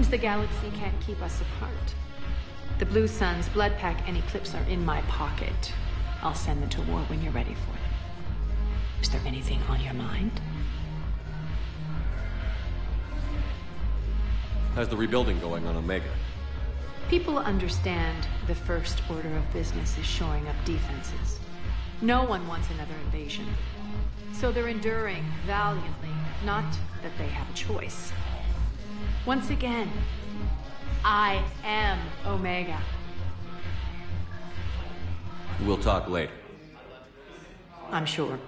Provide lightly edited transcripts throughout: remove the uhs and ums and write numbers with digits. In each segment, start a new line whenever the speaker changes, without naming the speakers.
Seems the galaxy can't keep us apart. The Blue Suns, Blood Pack, and Eclipse are in my pocket. I'll send them to war when you're ready for them. Is there anything on your mind?
How's the rebuilding going on Omega?
People understand the first order of business is shoring up defenses. No one wants another invasion. So they're enduring valiantly, not that they have a choice. Once again, I am Omega.
We'll talk later.
I'm sure.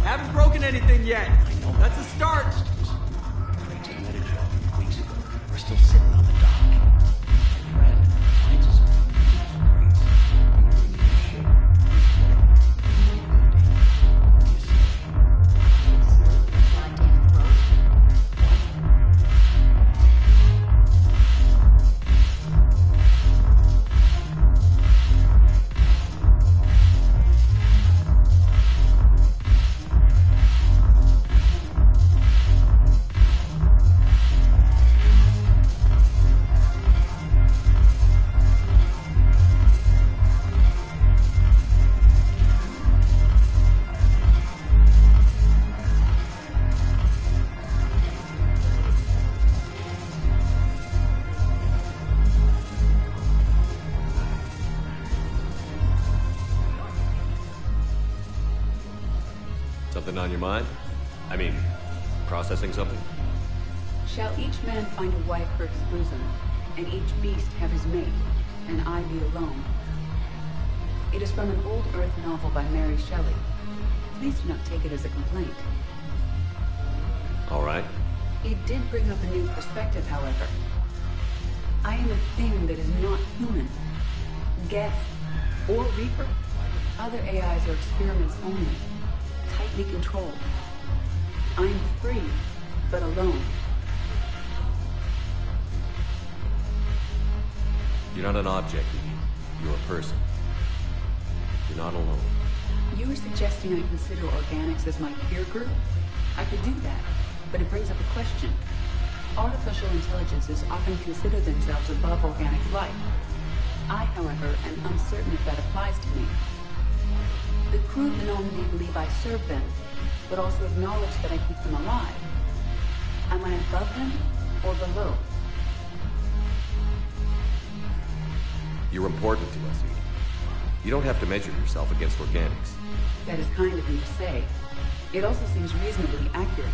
Haven't broken anything yet. That's a start.
Weeks ago, we're still sitting on the dock. My friend finds us
Something on your mind? I mean, processing something?
Shall each man find a wife for his bosom, and each beast have his mate, and I be alone? It is from an old Earth novel by Mary Shelley. Please do not take it as a complaint.
All right.
It did bring up a new perspective, however. I am a thing that is not human. Geth or Reaper. Other AIs are experiments only, tightly controlled. I am free, but alone.
You're not an object. You're a person. You're not alone.
You are suggesting I consider organics as my peer group? I could do that, but it brings up a question. Artificial intelligences often consider themselves above organic life. I, however, am uncertain if that applies to me. The crew normally believe I serve them, but also acknowledge that I keep them alive. Am I above them or below?
You're important to us, Edie. You don't have to measure yourself against organics.
That is kind of you to say. It also seems reasonably accurate.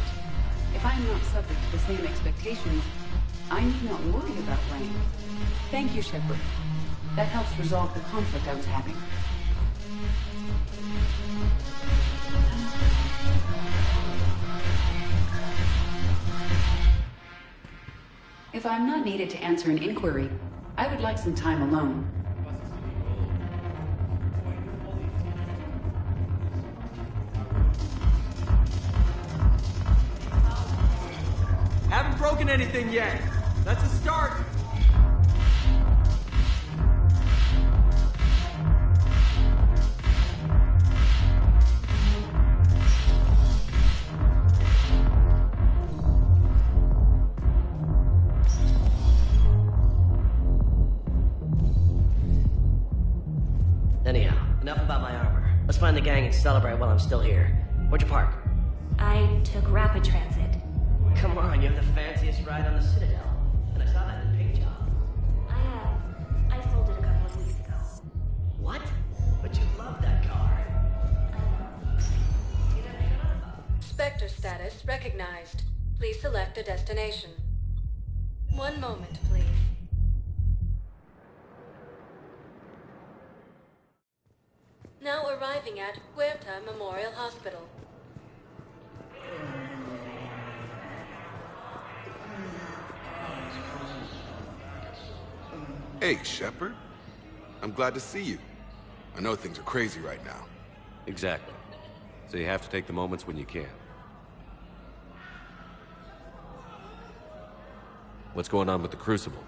If I am not subject to the same expectations, I need not worry about rank. Thank you, Shepard. That helps resolve the conflict I was having. If I'm not needed to answer an inquiry, I would like some time alone.
Haven't broken anything yet. That's a start.
Anyhow, enough about my armor. Let's find the gang and celebrate while I'm still here. Where'd you park?
I took rapid transit.
Come on, you have the fanciest ride on the Citadel. And I saw that in the paint job.
I sold it a couple of weeks ago.
What? But you love that car.
Spectre status recognized. Please select a destination. One moment, please. Now arriving at Huerta Memorial Hospital.
Hey, Shepard. I'm glad to see you. I know things are crazy right now.
Exactly. So you have to take the moments when you can. What's going on with the Crucible?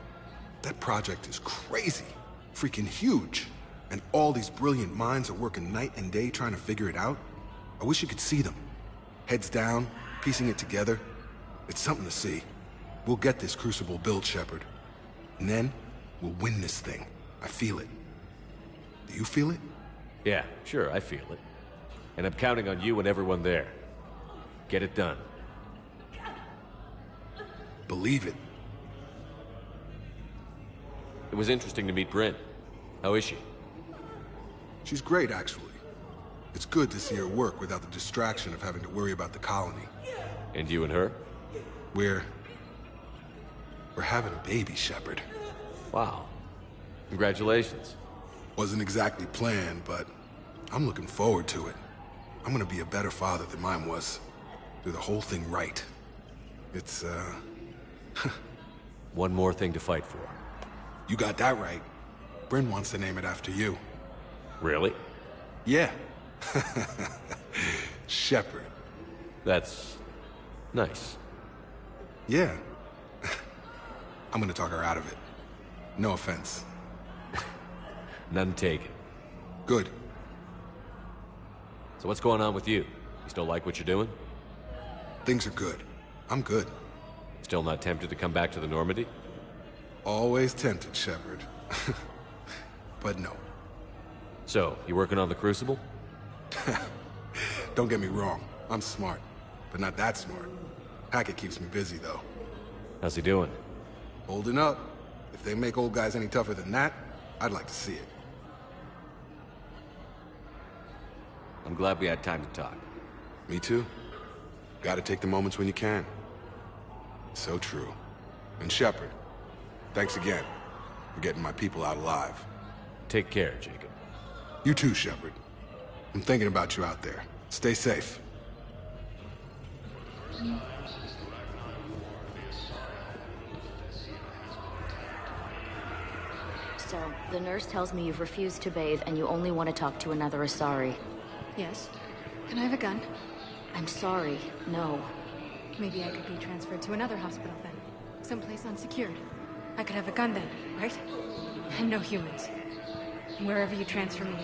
That project is crazy. Freaking huge. And all these brilliant minds are working night and day trying to figure it out. I wish you could see them. Heads down, piecing it together. It's something to see. We'll get this Crucible built, Shepard. And then, we'll win this thing. I feel it. Do you feel it?
Yeah, sure, I feel it. And I'm counting on you and everyone there. Get it done.
Believe it.
It was interesting to meet Bryn. How is she?
She's great, actually. It's good to see her work without the distraction of having to worry about the colony.
And you and her?
We're having a baby, Shepard.
Wow. Congratulations.
Wasn't exactly planned, but I'm looking forward to it. I'm gonna be a better father than mine was. Do the whole thing right. It's,
One more thing to fight for.
You got that right. Bryn wants to name it after you.
Really?
Yeah. Shepard.
That's... nice.
Yeah. I'm gonna talk her out of it. No offense.
None taken.
Good.
So what's going on with you? You still like what you're doing?
Things are good. I'm good.
Still not tempted to come back to the Normandy?
Always tempted, Shepard. But no.
So, you working on the Crucible?
Don't get me wrong. I'm smart. But not that smart. Hackett keeps me busy, though.
How's he doing?
Holding up. If they make old guys any tougher than that, I'd like to see it.
I'm glad we had time to talk.
Me too. Gotta take the moments when you can. So true. And Shepard, thanks again for getting my people out alive.
Take care, Jacob.
You too, Shepard. I'm thinking about you out there. Stay safe.
So, the nurse tells me you've refused to bathe and you only want to talk to another Asari.
Yes. Can I have a gun?
I'm sorry, no.
Maybe I could be transferred to another hospital then. Someplace unsecured. I could have a gun then, right? And no humans. Wherever you transfer me.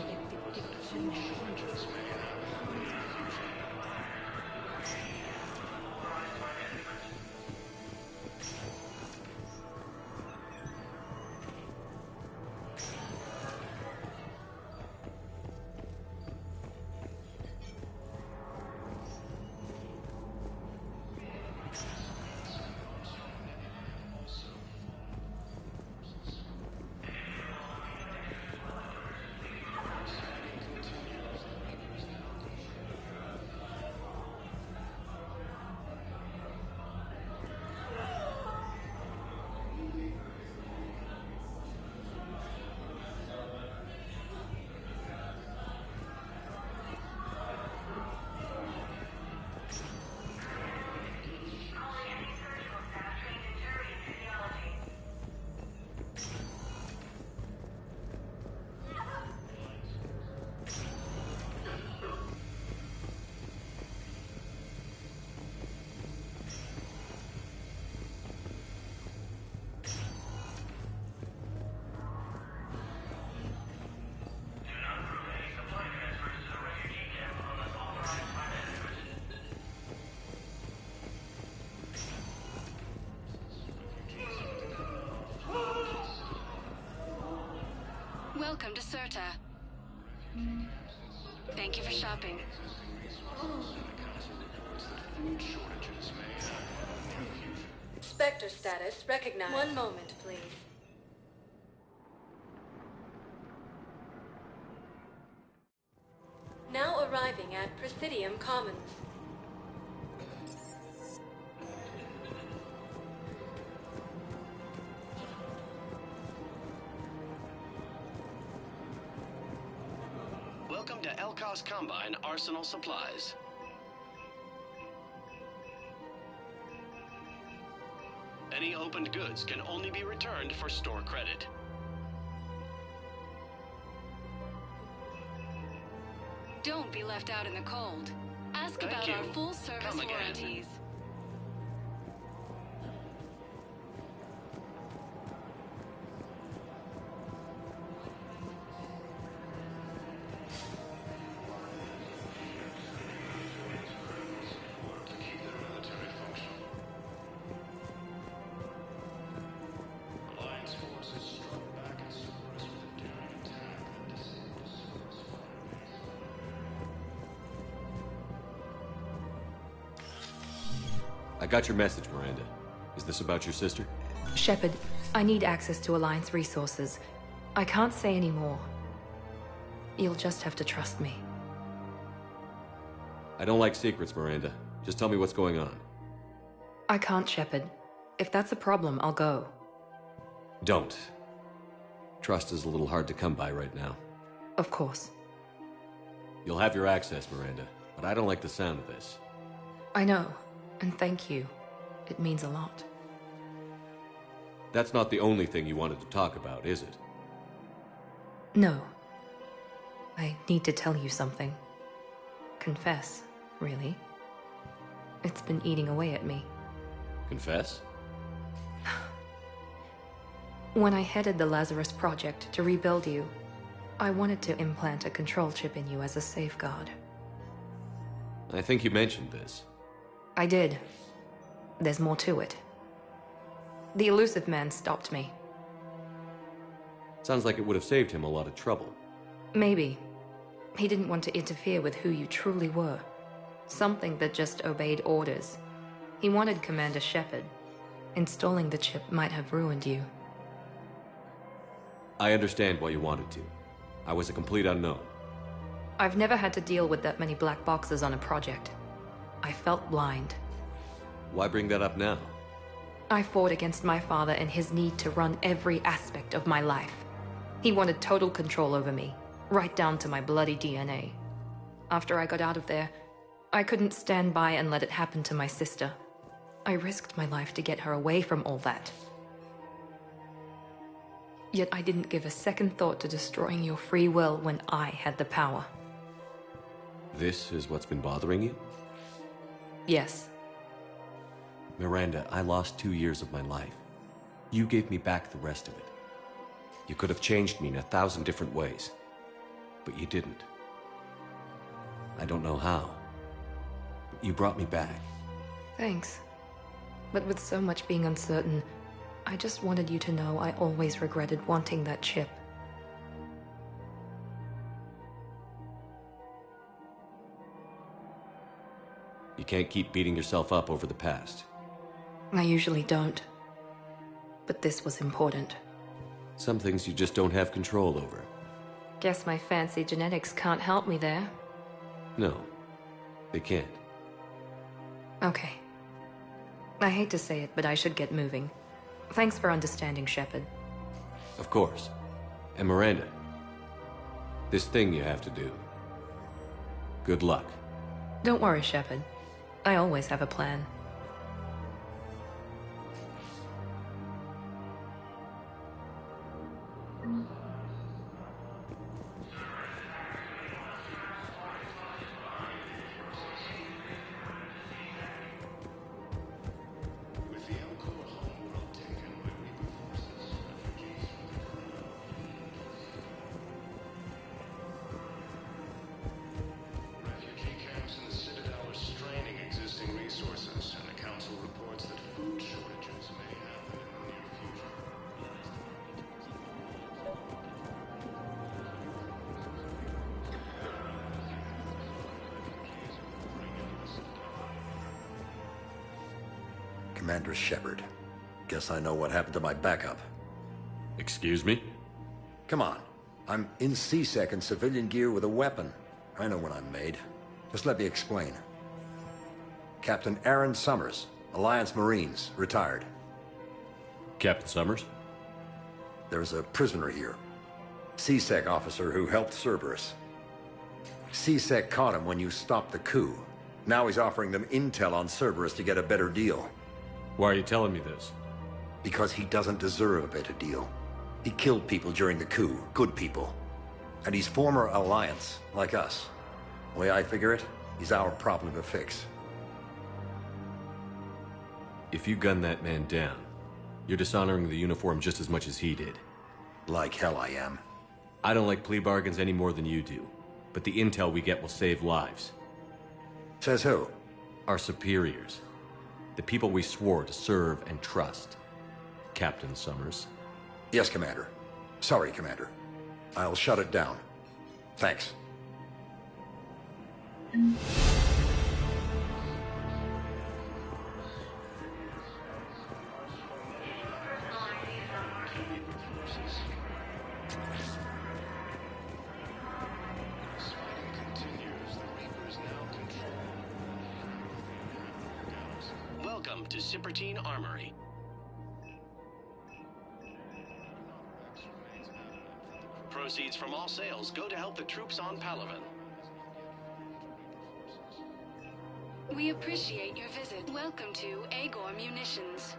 Welcome to Serta. Thank you for shopping.
Spectre status recognized. One moment, please. Now arriving at Presidium Commons.
Welcome to Elkos Combine Arsenal Supplies. Any opened goods can only be returned for store credit.
Don't be left out in the cold. Ask
Thank
about
you.
our full-service
Come again.
warranties.
I got your message, Miranda. Is this about your sister?
Shepard, I need access to Alliance resources. I can't say any more. You'll just have to trust me.
I don't like secrets, Miranda. Just tell me what's going on.
I can't, Shepard. If that's a problem, I'll go.
Don't. Trust is a little hard to come by right now.
Of course.
You'll have your access, Miranda, but I don't like the sound of this.
I know, and thank you. It means a lot.
That's not the only thing you wanted to talk about, is it?
No. I need to tell you something. Confess, really. It's been eating away at me.
Confess?
When I headed the Lazarus Project to rebuild you, I wanted to implant a control chip in you as a safeguard.
I think you mentioned this.
I did. There's more to it. The elusive man stopped me.
Sounds like it would have saved him a lot of trouble.
Maybe. He didn't want to interfere with who you truly were. Something that just obeyed orders. He wanted Commander Shepard. Installing the chip might have ruined you.
I understand why you wanted to. I was a complete unknown.
I've never had to deal with that many black boxes on a project. I felt blind.
Why bring that up now?
I fought against my father and his need to run every aspect of my life. He wanted total control over me, right down to my bloody DNA. After I got out of there, I couldn't stand by and let it happen to my sister. I risked my life to get her away from all that. Yet I didn't give a second thought to destroying your free will when I had the power.
This is what's been bothering you?
Yes.
Miranda, I lost 2 years of my life. You gave me back the rest of it. You could have changed me in 1,000 different ways, but you didn't. I don't know how, but you brought me back.
Thanks. But with so much being uncertain, I just wanted you to know I always regretted wanting that chip.
You can't keep beating yourself up over the past.
I usually don't. But this was important.
Some things you just don't have control over.
Guess my fancy genetics can't help me there.
No, they can't.
Okay. I hate to say it, but I should get moving. Thanks for understanding, Shepard.
Of course. And Miranda, this thing you have to do. Good luck.
Don't worry, Shepard. I always have a plan.
Commander Shepard. Guess I know what happened to my backup.
Excuse me?
Come on. I'm in C-Sec in civilian gear with a weapon. I know when I'm made. Just let me explain. Captain Aaron Summers, Alliance Marines, retired.
Captain Summers?
There's a prisoner here. C-Sec officer who helped Cerberus. C-Sec caught him when you stopped the coup. Now he's offering them intel on Cerberus to get a better deal.
Why are you telling me this?
Because he doesn't deserve a better deal. He killed people during the coup, good people. And he's former Alliance, like us. The way I figure it, he's our problem to fix.
If you gun that man down, you're dishonoring the uniform just as much as he did.
Like hell I am.
I don't like plea bargains any more than you do, but the intel we get will save lives.
Says who?
Our superiors. The people we swore to serve and trust. Captain Summers.
Yes, Commander. Sorry, Commander. I'll shut it down. Thanks.
Welcome to Sippertine Armory. Proceeds from all sales go to help the troops on Palaven.
We appreciate your visit. Welcome to Agor Munitions.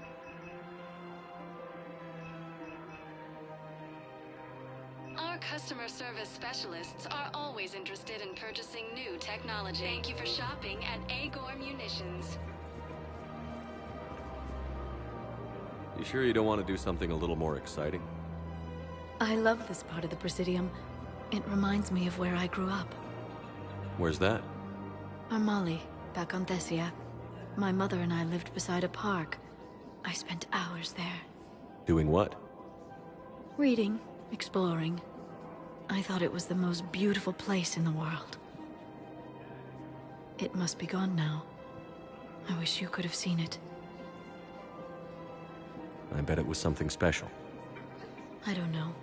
Our customer service specialists are always interested in purchasing new technology. Thank you for shopping at Agor Munitions.
You sure you don't want to do something a little more exciting?
I love this part of the Presidium. It reminds me of where I grew up.
Where's that?
Armali, back on Thessia. My mother and I lived beside a park. I spent hours there.
Doing what?
Reading, exploring. I thought it was the most beautiful place in the world. It must be gone now. I wish you could have seen it.
I bet it was something special.
I don't know.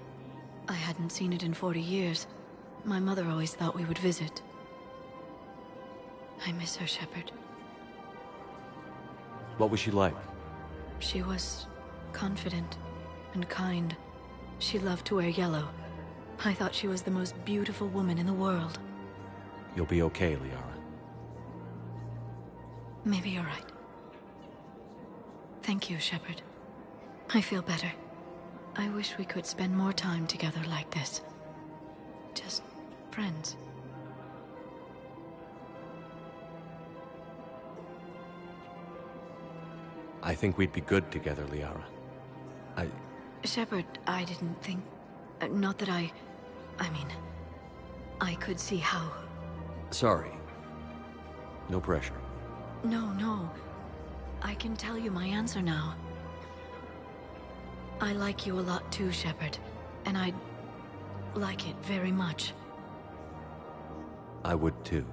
I hadn't seen it in 40 years. My mother always thought we would visit. I miss her, Shepard.
What was she like?
She was confident and kind. She loved to wear yellow. I thought she was the most beautiful woman in the world.
You'll be okay, Liara.
Maybe you're right. Thank you, Shepard. I feel better. I wish we could spend more time together like this. Just friends.
I think we'd be good together, Liara.
Shepard, I didn't think... not that I mean... I could see how...
Sorry. No pressure.
No. I can tell you my answer now. I like you a lot too, Shepard. And I'd like it very much.
I would too.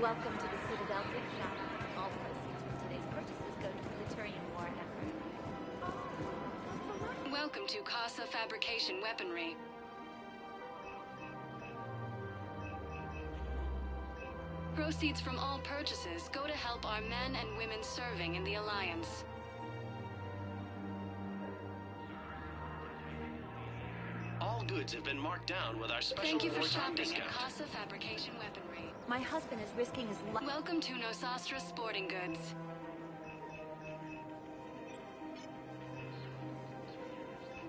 Welcome to the Citadel gift shop. All proceeds from today's purchases go to the Turian war effort.
Welcome to Casa Fabrication Weaponry. Proceeds from all purchases go to help our men and women serving in the Alliance.
All goods have been marked down with our special
Thank you for
wartime
shopping
discount.
at Casa Fabrication Weaponry.
My husband is risking his life.
Welcome to Nosastra Sporting Goods.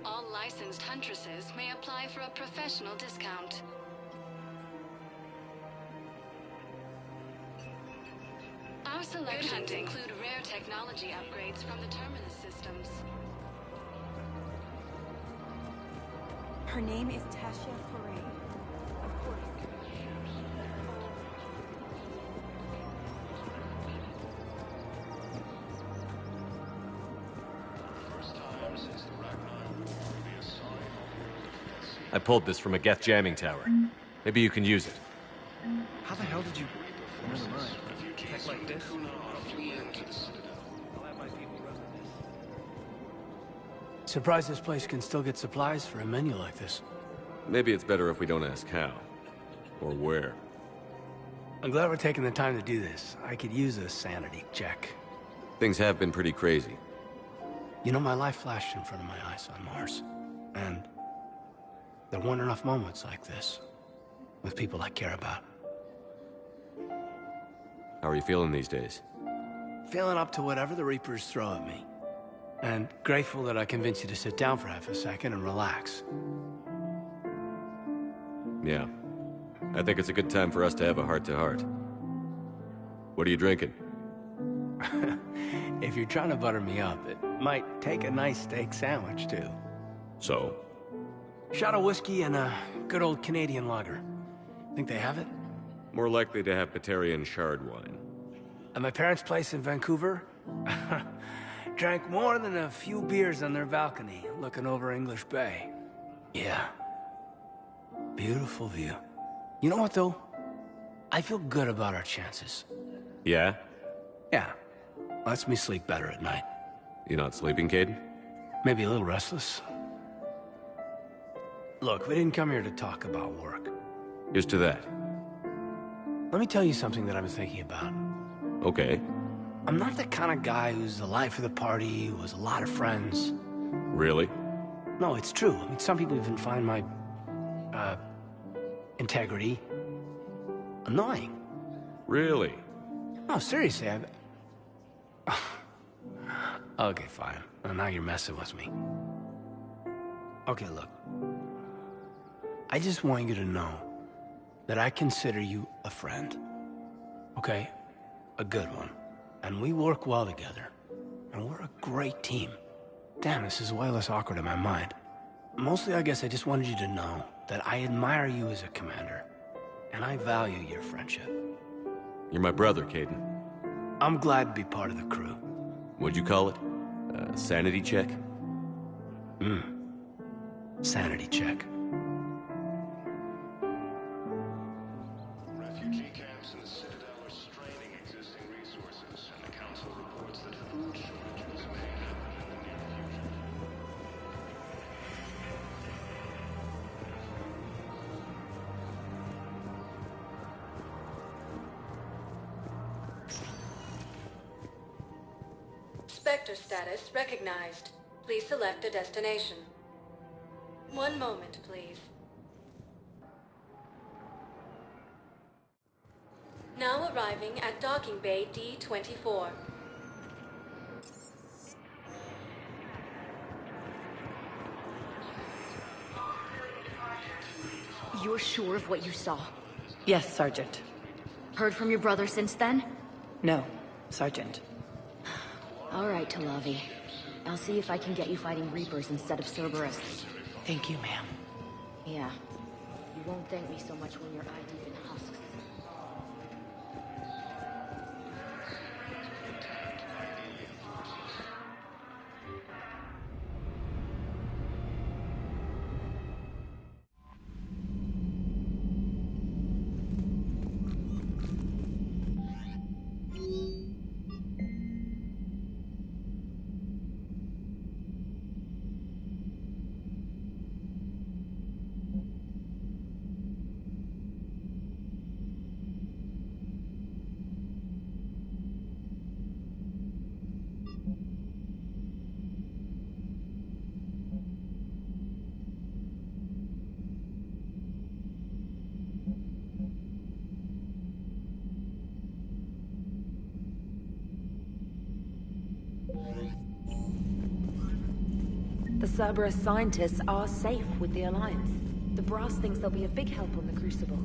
All licensed huntresses may apply for a professional discount. Our selections include rare technology upgrades from the Terminus systems.
Her name is Tasha Foray. Of course.
I pulled this from a Geth jamming tower. Maybe you can use it.
How the hell did you... Never mind. Tech like this?
Surprised this place can still get supplies for a menu like this.
Maybe it's better if we don't ask how. Or where.
I'm glad we're taking the time to do this. I could use a sanity check.
Things have been pretty crazy.
You know, my life flashed in front of my eyes on Mars. And there weren't enough moments like this. With people I care about.
How are you feeling these days?
Feeling up to whatever the Reapers throw at me. And grateful that I convinced you to sit down for half a second and relax.
Yeah. I think it's a good time for us to have a heart-to-heart. What are you drinking?
If you're trying to butter me up, it might take a nice steak sandwich, too.
So?
Shot of whiskey and a good old Canadian lager. Think they have it?
More likely to have Batarian shard wine.
At my parents' place in Vancouver, drank more than a few beers on their balcony, looking over English Bay. Yeah. Beautiful view. You know what, though? I feel good about our chances.
Yeah?
Yeah. Lets me sleep better at night.
You not sleeping, Caden?
Maybe a little restless. Look, we didn't come here to talk about work.
Here's to that.
Let me tell you something that I've been thinking about.
Okay.
I'm not the kind of guy who's the life of the party, who has a lot of friends.
Really?
No, it's true. I mean, some people even find my, integrity annoying.
Really?
No, seriously, Okay, fine. Well, now you're messing with me. Okay, look. I just want you to know that I consider you a friend. Okay? A good one. And we work well together. And we're a great team. Damn, this is way less awkward in my mind. Mostly, I guess I just wanted you to know that I admire you as a commander. And I value your friendship.
You're my brother, Caden.
I'm glad to be part of the crew.
What'd you call it? Sanity check?
Sanity check.
Refugee camps in the Citadel are straining existing resources, and the Council reports that food shortages may happen in the near future.
Spectre status recognized. Please select a destination. One moment, please. Now arriving at docking bay D-24.
You're sure of what you saw?
Yes, Sergeant.
Heard from your brother since then?
No, Sergeant.
All right, Talavi. I'll see if I can get you fighting Reapers instead of Cerberus.
Thank you, ma'am.
Yeah. You won't thank me so much when you're eye-deep in husks.
The Cerberus scientists are safe with the Alliance. The Brass thinks they'll be a big help on the Crucible.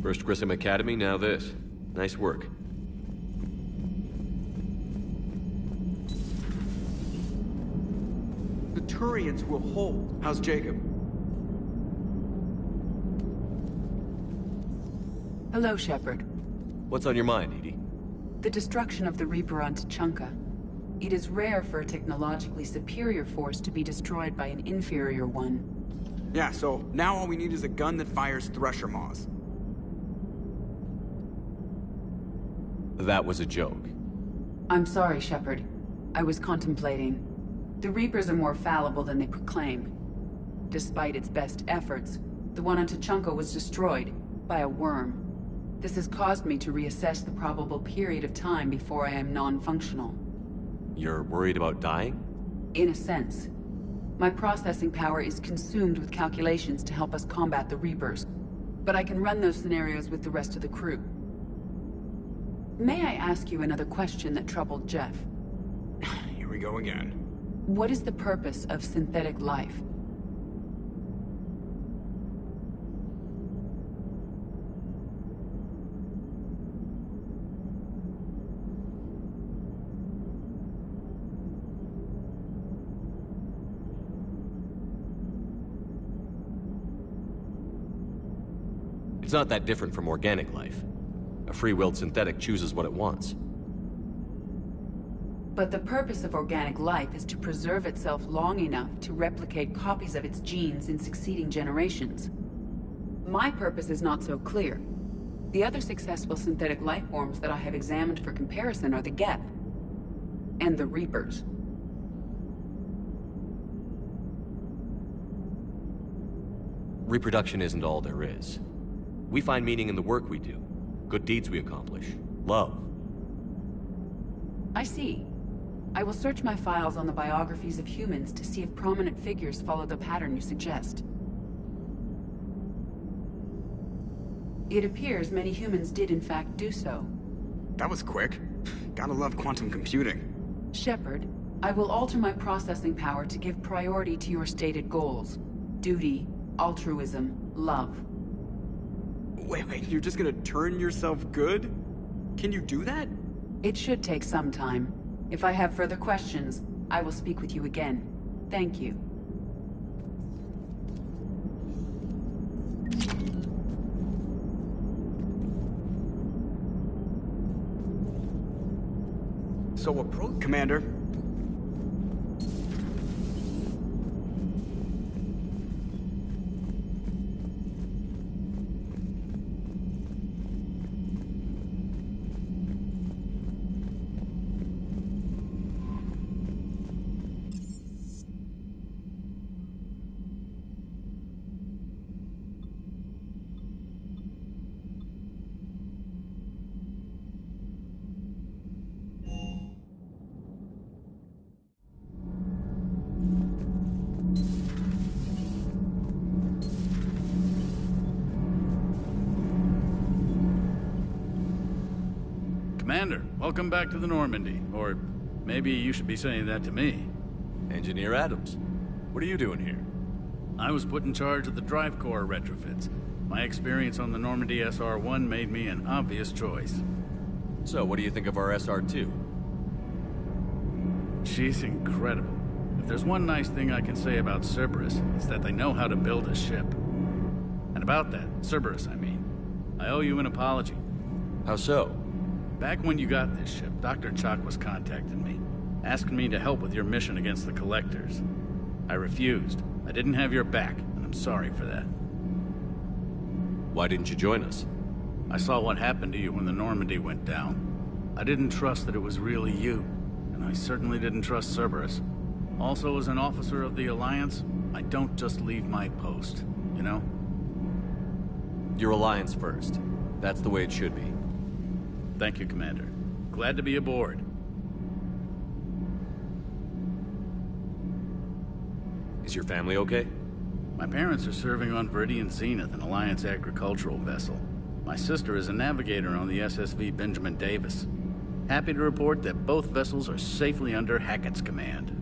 First Grissom Academy, now this. Nice work.
The Turians will hold. How's Jacob?
Hello, Shepard.
What's on your mind, Edie?
The destruction of the Reaper on Tuchanka. It is rare for a technologically superior force to be destroyed by an inferior one.
Yeah, so now all we need is a gun that fires Thresher Maws.
That was a joke.
I'm sorry, Shepard. I was contemplating. The Reapers are more fallible than they proclaim. Despite its best efforts, the one on Tuchanka was destroyed by a worm. This has caused me to reassess the probable period of time before I am non-functional.
You're worried about dying?
In a sense. My processing power is consumed with calculations to help us combat the Reapers. But I can run those scenarios with the rest of the crew. May I ask you another question that troubled Jeff?
Here we go again.
What is the purpose of synthetic life?
It's not that different from organic life. A free-willed synthetic chooses what it wants.
But the purpose of organic life is to preserve itself long enough to replicate copies of its genes in succeeding generations. My purpose is not so clear. The other successful synthetic life forms that I have examined for comparison are the Geth and the Reapers.
Reproduction isn't all there is. We find meaning in the work we do, good deeds we accomplish, love.
I see. I will search my files on the biographies of humans to see if prominent figures follow the pattern you suggest. It appears many humans did in fact do so.
That was quick. Gotta love quantum computing.
Shepard, I will alter my processing power to give priority to your stated goals. Duty, altruism, love.
Wait, you're just gonna turn yourself good? Can you do that?
It should take some time. If I have further questions, I will speak with you again. Thank you.
So Commander.
Commander, welcome back to the Normandy. Or maybe you should be saying that to me.
Engineer Adams, what are you doing here?
I was put in charge of the drive core retrofits. My experience on the Normandy SR-1 made me an obvious choice.
So, what do you think of our SR-2?
She's incredible. If there's one nice thing I can say about Cerberus, it's that they know how to build a ship. And about that, Cerberus, I mean, I owe you an apology.
How so?
Back when you got this ship, Dr. Chalk was contacting me, asking me to help with your mission against the Collectors. I refused. I didn't have your back, and I'm sorry for that.
Why didn't you join us?
I saw what happened to you when the Normandy went down. I didn't trust that it was really you, and I certainly didn't trust Cerberus. Also, as an officer of the Alliance, I don't just leave my post, you know?
Your Alliance first. That's the way it should be.
Thank you, Commander. Glad to be aboard.
Is your family okay?
My parents are serving on Viridian Zenith, an Alliance agricultural vessel. My sister is a navigator on the SSV Benjamin Davis. Happy to report that both vessels are safely under Hackett's command.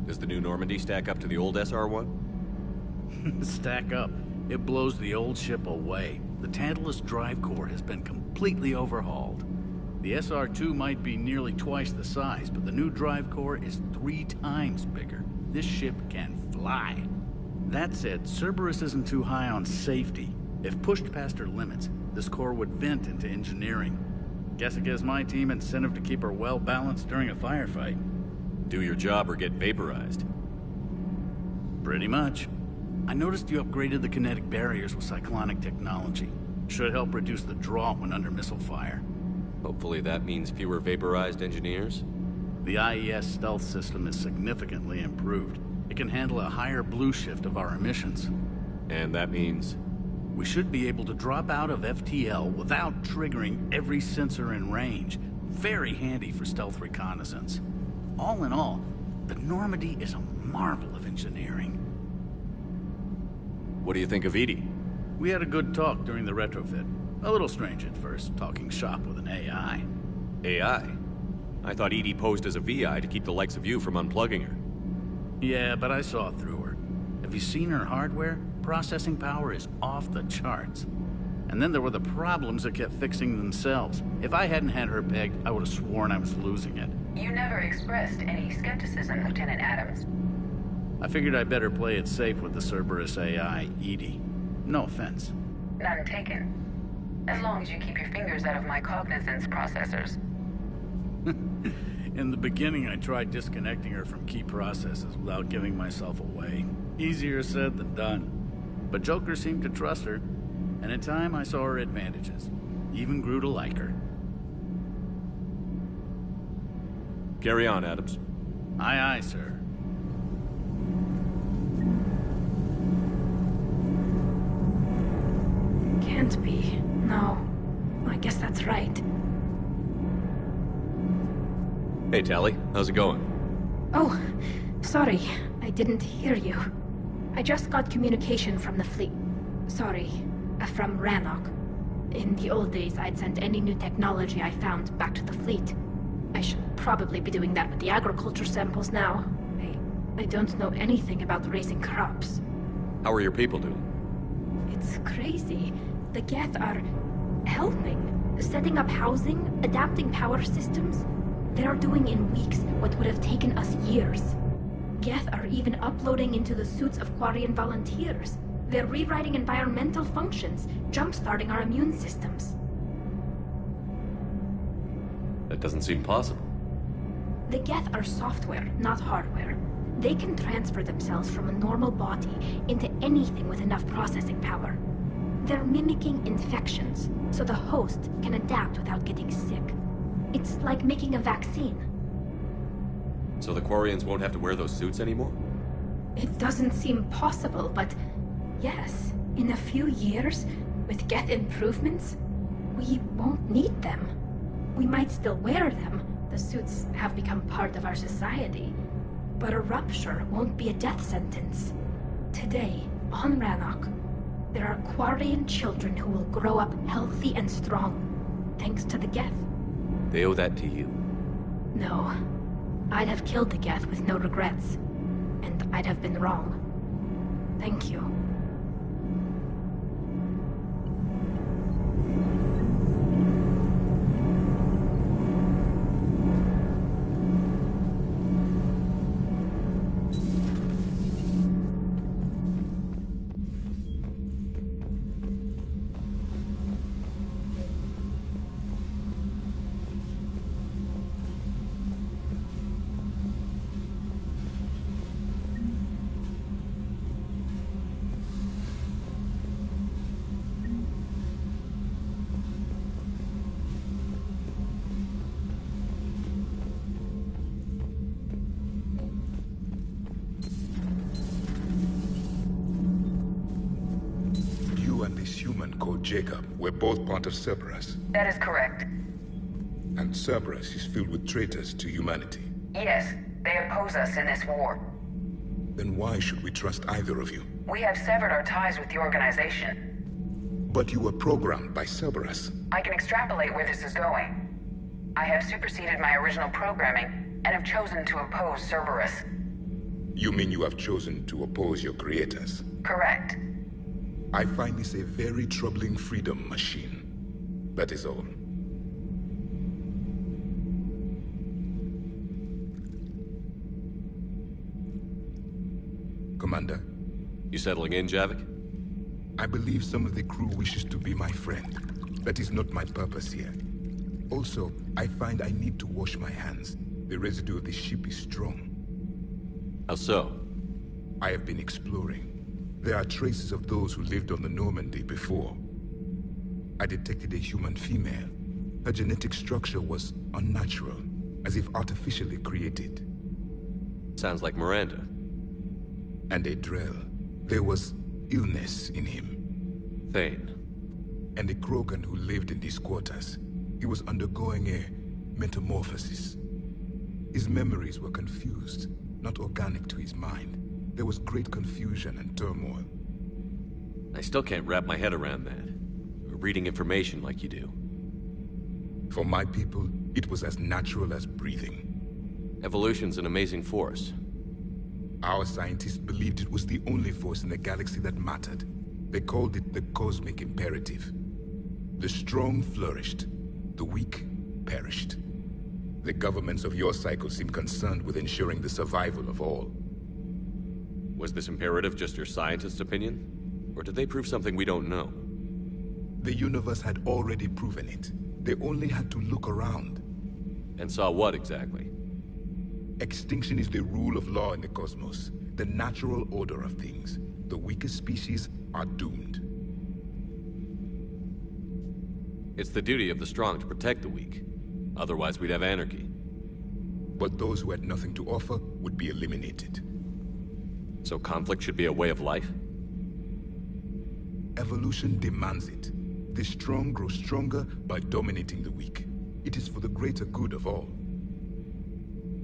Does the new Normandy stack up to the old SR-1?
Stack up. It blows the old ship away. The Tantalus drive core has been completely overhauled. The SR-2 might be nearly twice the size, but the new drive core is 3 times bigger. This ship can fly. That said, Cerberus isn't too high on safety. If pushed past her limits, this core would vent into engineering. Guess it gives my team incentive to keep her well balanced during a firefight.
Do your job or get vaporized.
Pretty much. I noticed you upgraded the kinetic barriers with cyclonic technology. Should help reduce the draw when under missile fire.
Hopefully that means fewer vaporized engineers?
The IES stealth system is significantly improved. It can handle a higher blue shift of our emissions.
And that means?
We should be able to drop out of FTL without triggering every sensor in range. Very handy for stealth reconnaissance. All in all, the Normandy is a marvel of engineering.
What do you think of Edie?
We had a good talk during the retrofit. A little strange at first, talking shop with an AI.
AI? I thought Edie posed as a VI to keep the likes of you from unplugging her.
Yeah, but I saw through her. Have you seen her hardware? Processing power is off the charts. And then there were the problems that kept fixing themselves. If I hadn't had her pegged, I would have sworn I was losing it.
You never expressed any skepticism, Lieutenant Adams.
I figured I'd better play it safe with the Cerberus AI, Edie. No offense.
None taken. As long as you keep your fingers out of my cognizance processors.
In the beginning, I tried disconnecting her from key processes without giving myself away. Easier said than done. But Joker seemed to trust her. And in time, I saw her advantages. Even grew to like her.
Carry on, Adams.
Aye, aye, sir.
Can't be. No. I guess that's right.
Hey, Tally. How's it going?
Oh, sorry. I didn't hear you. I just got communication from the fleet. Sorry, from Rannoch. In the old days, I'd send any new technology I found back to the fleet. I should probably be doing that with the agriculture samples now. I don't know anything about raising crops.
How are your people doing?
It's crazy. The Geth are helping, setting up housing, adapting power systems. They are doing in weeks what would have taken us years. Geth are even uploading into the suits of Quarian volunteers. They're rewriting environmental functions, jump-starting our immune systems.
That doesn't seem possible.
The Geth are software, not hardware. They can transfer themselves from a normal body into anything with enough processing power. They're mimicking infections, so the host can adapt without getting sick. It's like making a vaccine.
So the Quarians won't have to wear those suits anymore?
It doesn't seem possible, but yes, in a few years, with Geth improvements, we won't need them. We might still wear them. The suits have become part of our society. But a rupture won't be a death sentence. Today, on Rannoch, there are Quarian children who will grow up healthy and strong, thanks to the Geth.
They owe that to you.
No. I'd have killed the Geth with no regrets. And I'd have been wrong. Thank you.
Jacob, we're both part of Cerberus.
That is correct.
And Cerberus is filled with traitors to humanity.
Yes, they oppose us in this war.
Then why should we trust either of you?
We have severed our ties with the organization.
But you were programmed by Cerberus.
I can extrapolate where this is going. I have superseded my original programming and have chosen to oppose Cerberus.
You mean you have chosen to oppose your creators?
Correct.
I find this a very troubling freedom machine. That is all. Commander?
You settling in, Javik?
I believe some of the crew wishes to be my friend. That is not my purpose here. Also, I find I need to wash my hands. The residue of the ship is strong.
How so?
I have been exploring. There are traces of those who lived on the Normandy before. I detected a human female. Her genetic structure was unnatural, as if artificially created.
Sounds like Miranda.
And a Drell. There was illness in him.
Thane.
And a Krogan who lived in these quarters. He was undergoing a metamorphosis. His memories were confused, not organic to his mind. There was great confusion and turmoil.
I still can't wrap my head around that. Reading information like you do.
For my people, it was as natural as breathing.
Evolution's an amazing force.
Our scientists believed it was the only force in the galaxy that mattered. They called it the cosmic imperative. The strong flourished, the weak perished. The governments of your cycle seem concerned with ensuring the survival of all.
Was this imperative just your scientist's opinion? Or did they prove something we don't know?
The universe had already proven it. They only had to look around.
And saw what exactly?
Extinction is the rule of law in the cosmos, the natural order of things. The weakest species are doomed.
It's the duty of the strong to protect the weak. Otherwise, we'd have anarchy.
But those who had nothing to offer would be eliminated.
So conflict should be a way of life?
Evolution demands it. The strong grow stronger by dominating the weak. It is for the greater good of all.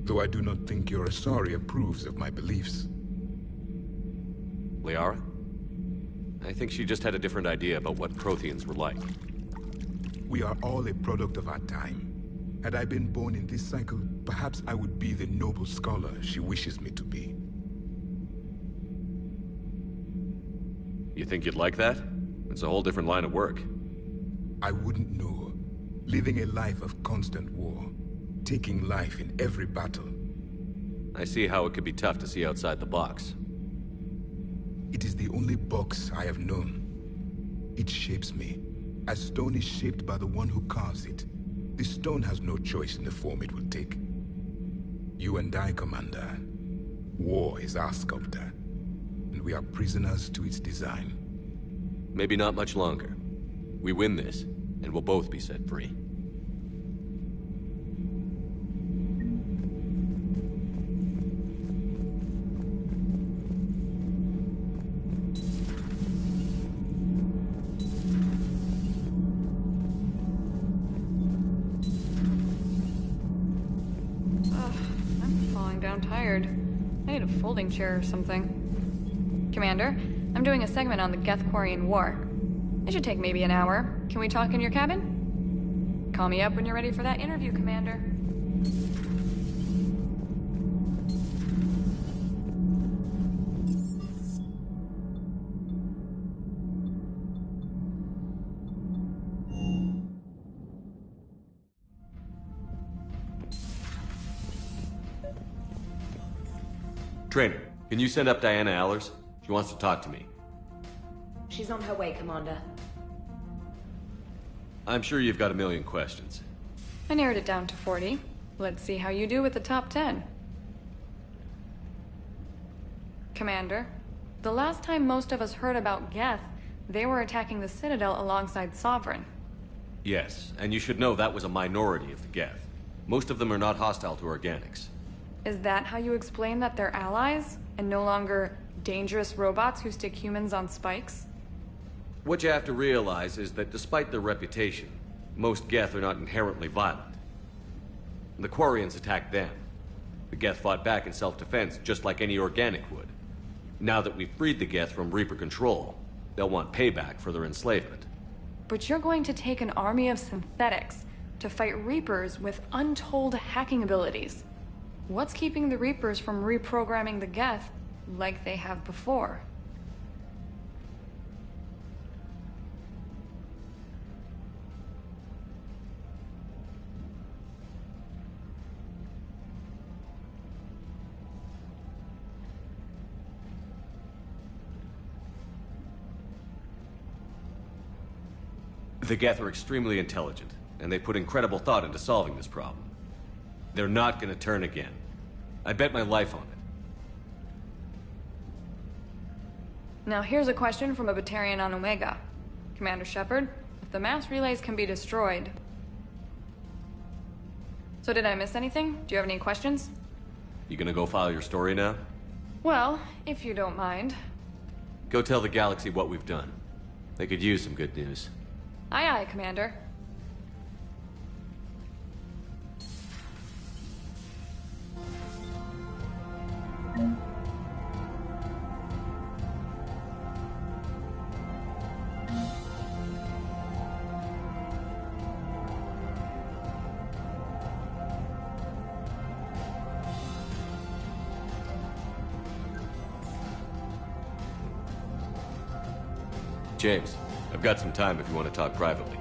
Though I do not think your Asari approves of my beliefs.
Liara? I think she just had a different idea about what Protheans were like.
We are all a product of our time. Had I been born in this cycle, perhaps I would be the noble scholar she wishes me to be.
You think you'd like that? It's a whole different line of work.
I wouldn't know. Living a life of constant war. Taking life in every battle.
I see how it could be tough to see outside the box.
It is the only box I have known. It shapes me, as stone is shaped by the one who carves it. The stone has no choice in the form it will take. You and I, Commander. War is our sculptor, and we are prisoners to its design.
Maybe not much longer. We win this, and we'll both be set free.
Tired. I need a folding chair or something. Commander, I'm doing a segment on the Geth-Quarian War. It should take maybe an hour. Can we talk in your cabin? Call me up when you're ready for that interview, Commander.
Trainer, can you send up Diana Allers? She wants to talk to me.
She's on her way, Commander.
I'm sure you've got a million questions.
I narrowed it down to 40. Let's see how you do with the top 10. Commander, the last time most of us heard about Geth, they were attacking the Citadel alongside Sovereign.
Yes, and you should know that was a minority of the Geth. Most of them are not hostile to organics.
Is that how you explain that they're allies, and no longer dangerous robots who stick humans on spikes?
What you have to realize is that despite their reputation, most Geth are not inherently violent. The Quarians attacked them. The Geth fought back in self-defense just like any organic would. Now that we've freed the Geth from Reaper control, they'll want payback for their enslavement.
But you're going to take an army of synthetics to fight Reapers with untold hacking abilities. What's keeping the Reapers from reprogramming the Geth like they have before?
The Geth are extremely intelligent, and they put incredible thought into solving this problem. They're not gonna turn again. I bet my life on it.
Now here's a question from a Batarian on Omega. Commander Shepard, if the mass relays can be destroyed... So did I miss anything? Do you have any questions?
You gonna go file your story now?
Well, if you don't mind.
Go tell the galaxy what we've done. They could use some good news.
Aye aye, Commander.
James, I've got some time if you want to talk privately.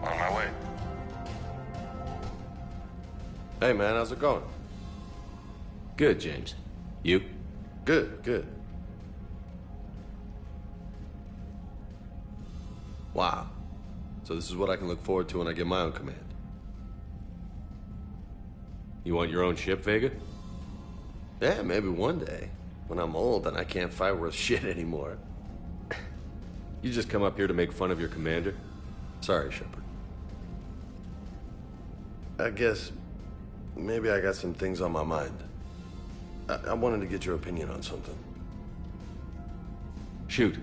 On my way. Hey man, how's it going?
Good, James. You?
Good, good. Wow. So this is what I can look forward to when I get my own command.
You want your own ship, Vega?
Yeah, maybe one day. When I'm old and I can't fight worth shit anymore.
You just come up here to make fun of your commander?
Sorry, Shepard. I guess maybe I got some things on my mind. I wanted to get your opinion on something.
Shoot.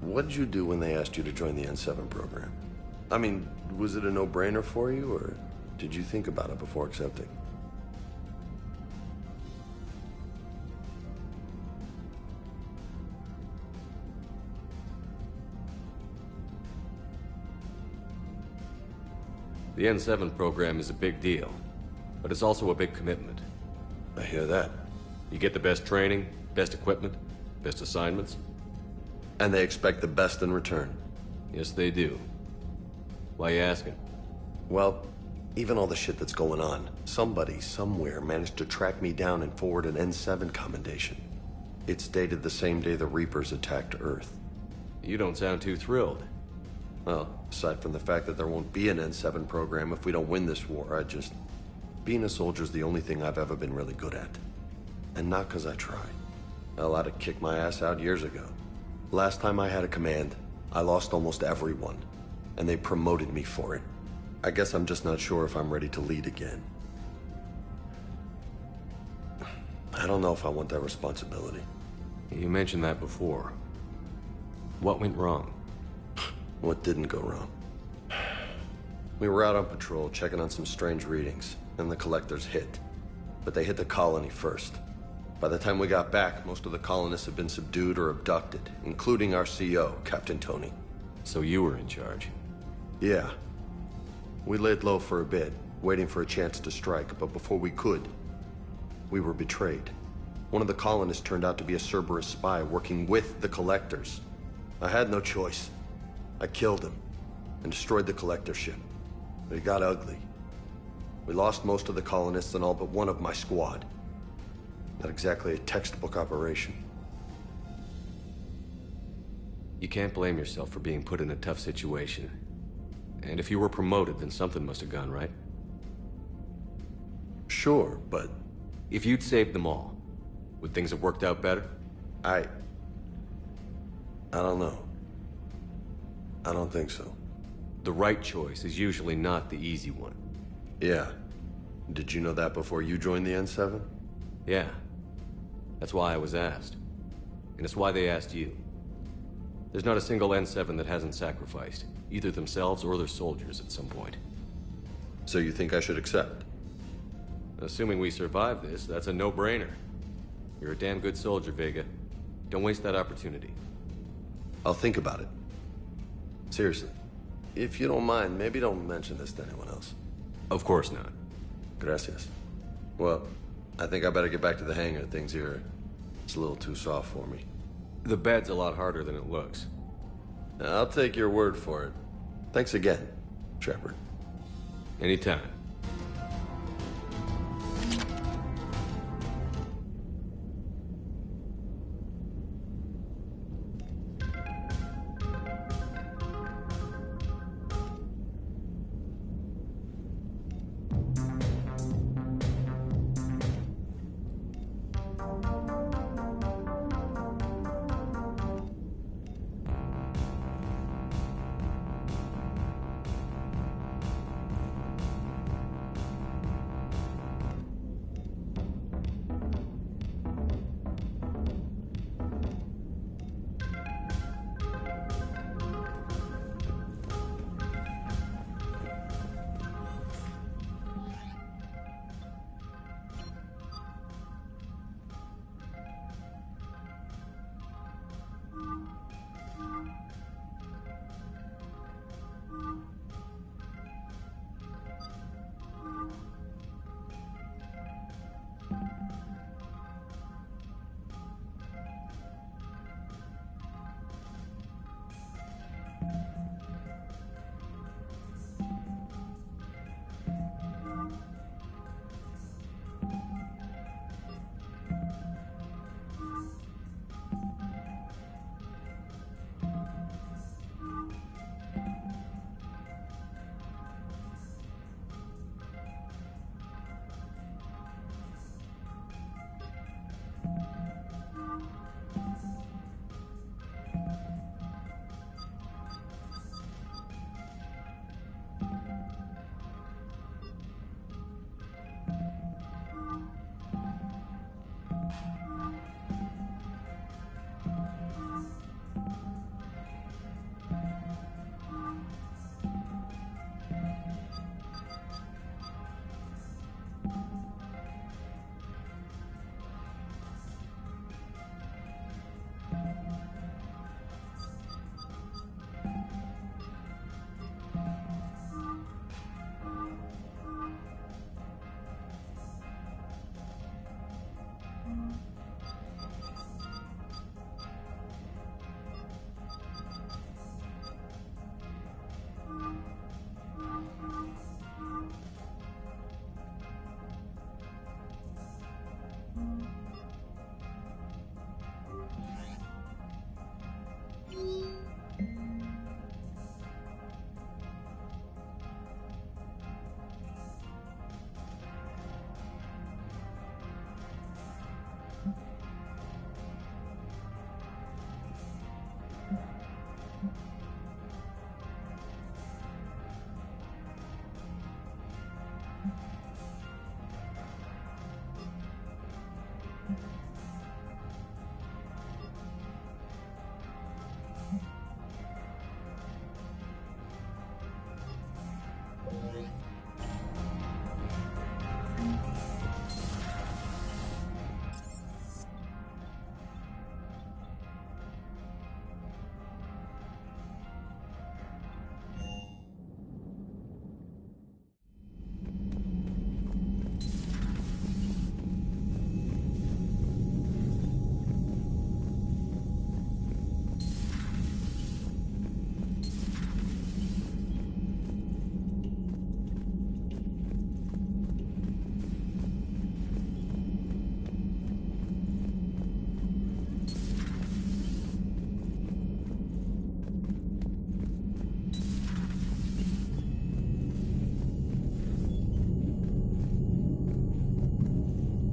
What did you do when they asked you to join the N7 program? I mean, was it a no-brainer for you, or did you think about it before accepting?
The N7 program is a big deal, but it's also a big commitment.
I hear that.
You get the best training, best equipment, best assignments.
And they expect the best in return.
Yes, they do. Why you asking?
Well, even all the shit that's going on, somebody somewhere managed to track me down and forward an N7 commendation. It's dated the same day the Reapers attacked Earth.
You don't sound too thrilled.
Well, aside from the fact that there won't be an N7 program if we don't win this war, being a soldier's the only thing I've ever been really good at. And not because I try. Hell, I'd have kicked my ass out years ago. Last time I had a command, I lost almost everyone, and they promoted me for it. I guess I'm just not sure if I'm ready to lead again. I don't know if I want that responsibility.
You mentioned that before. What went wrong?
What didn't go wrong? We were out on patrol, checking on some strange readings, and the collectors hit. But they hit the colony first. By the time we got back, most of the colonists had been subdued or abducted, including our CO, Captain Tony.
So you were in charge?
Yeah. We laid low for a bit, waiting for a chance to strike, but before we could, we were betrayed. One of the colonists turned out to be a Cerberus spy working with the collectors. I had no choice. I killed him and destroyed the collector ship. But it got ugly. We lost most of the colonists and all but one of my squad. Not exactly a textbook operation.
You can't blame yourself for being put in a tough situation. And if you were promoted, then something must have gone right.
Sure, but...
If you'd saved them all, would things have worked out better?
I don't know. I don't think so.
The right choice is usually not the easy one.
Yeah. Did you know that before you joined the N7?
Yeah. That's why I was asked. And it's why they asked you. There's not a single N7 that hasn't sacrificed, either themselves or their soldiers at some point.
So you think I should accept?
Assuming we survive this, that's a no-brainer. You're a damn good soldier, Vega. Don't waste that opportunity.
I'll think about it. Seriously. If you don't mind, maybe don't mention this to anyone else.
Of course not.
Gracias. Well, I think I better get back to the hangar. Things here, it's a little too soft for me.
The bed's a lot harder than it looks.
I'll take your word for it. Thanks again, Shepard.
Anytime.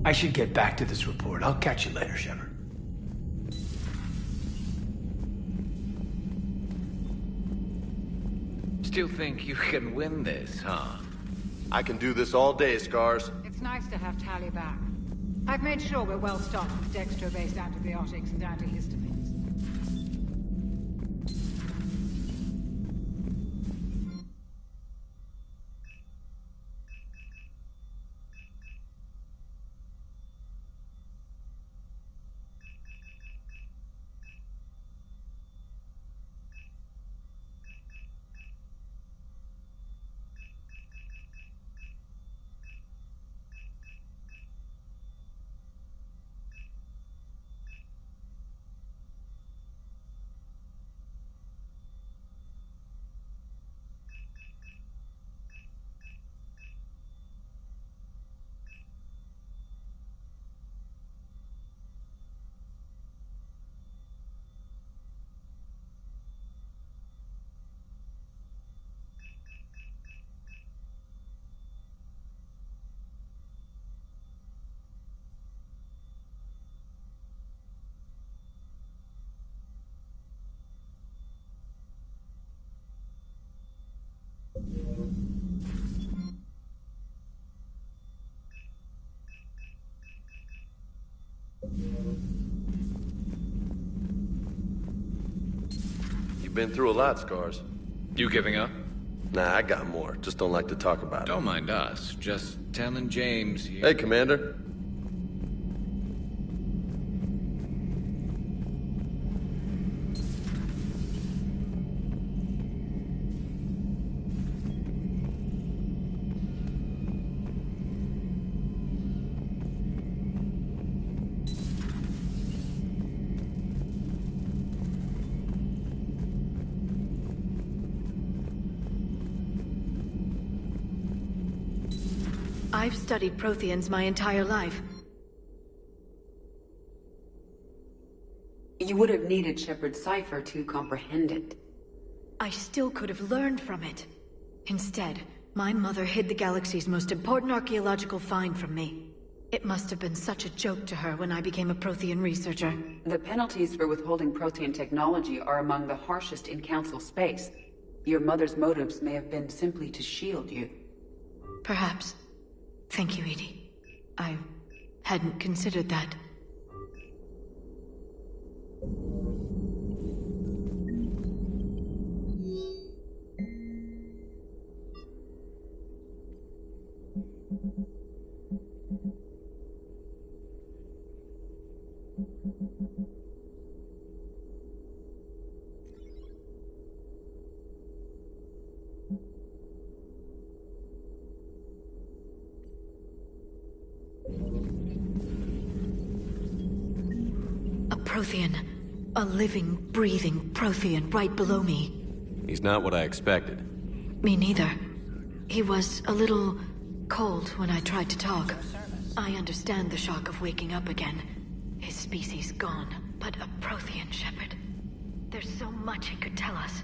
I should get back to this report. I'll catch you later, Shepard.
Still think you can win this, huh?
I can do this all day, Scars.
It's nice to have Tally back. I've made sure we're well stocked with dextro-based antibiotics and antihistamines.
You've been through a lot, Scars.
You giving up?
Nah, I got more. Just don't like to talk about it.
Don't mind us. Just telling James you...
Hey, Commander.
I've studied Protheans my entire life.
You would have needed Shepard's cipher to comprehend it.
I still could have learned from it. Instead, my mother hid the galaxy's most important archaeological find from me. It must have been such a joke to her when I became a Prothean researcher.
The penalties for withholding Prothean technology are among the harshest in Council space. Your mother's motives may have been simply to shield you.
Perhaps. Thank you, Edie. I hadn't considered that. Prothean. A living, breathing Prothean right below me.
He's not what I expected.
Me neither. He was a little cold when I tried to talk. I understand the shock of waking up again. His species gone, but a Prothean, Shepard. There's so much he could tell us.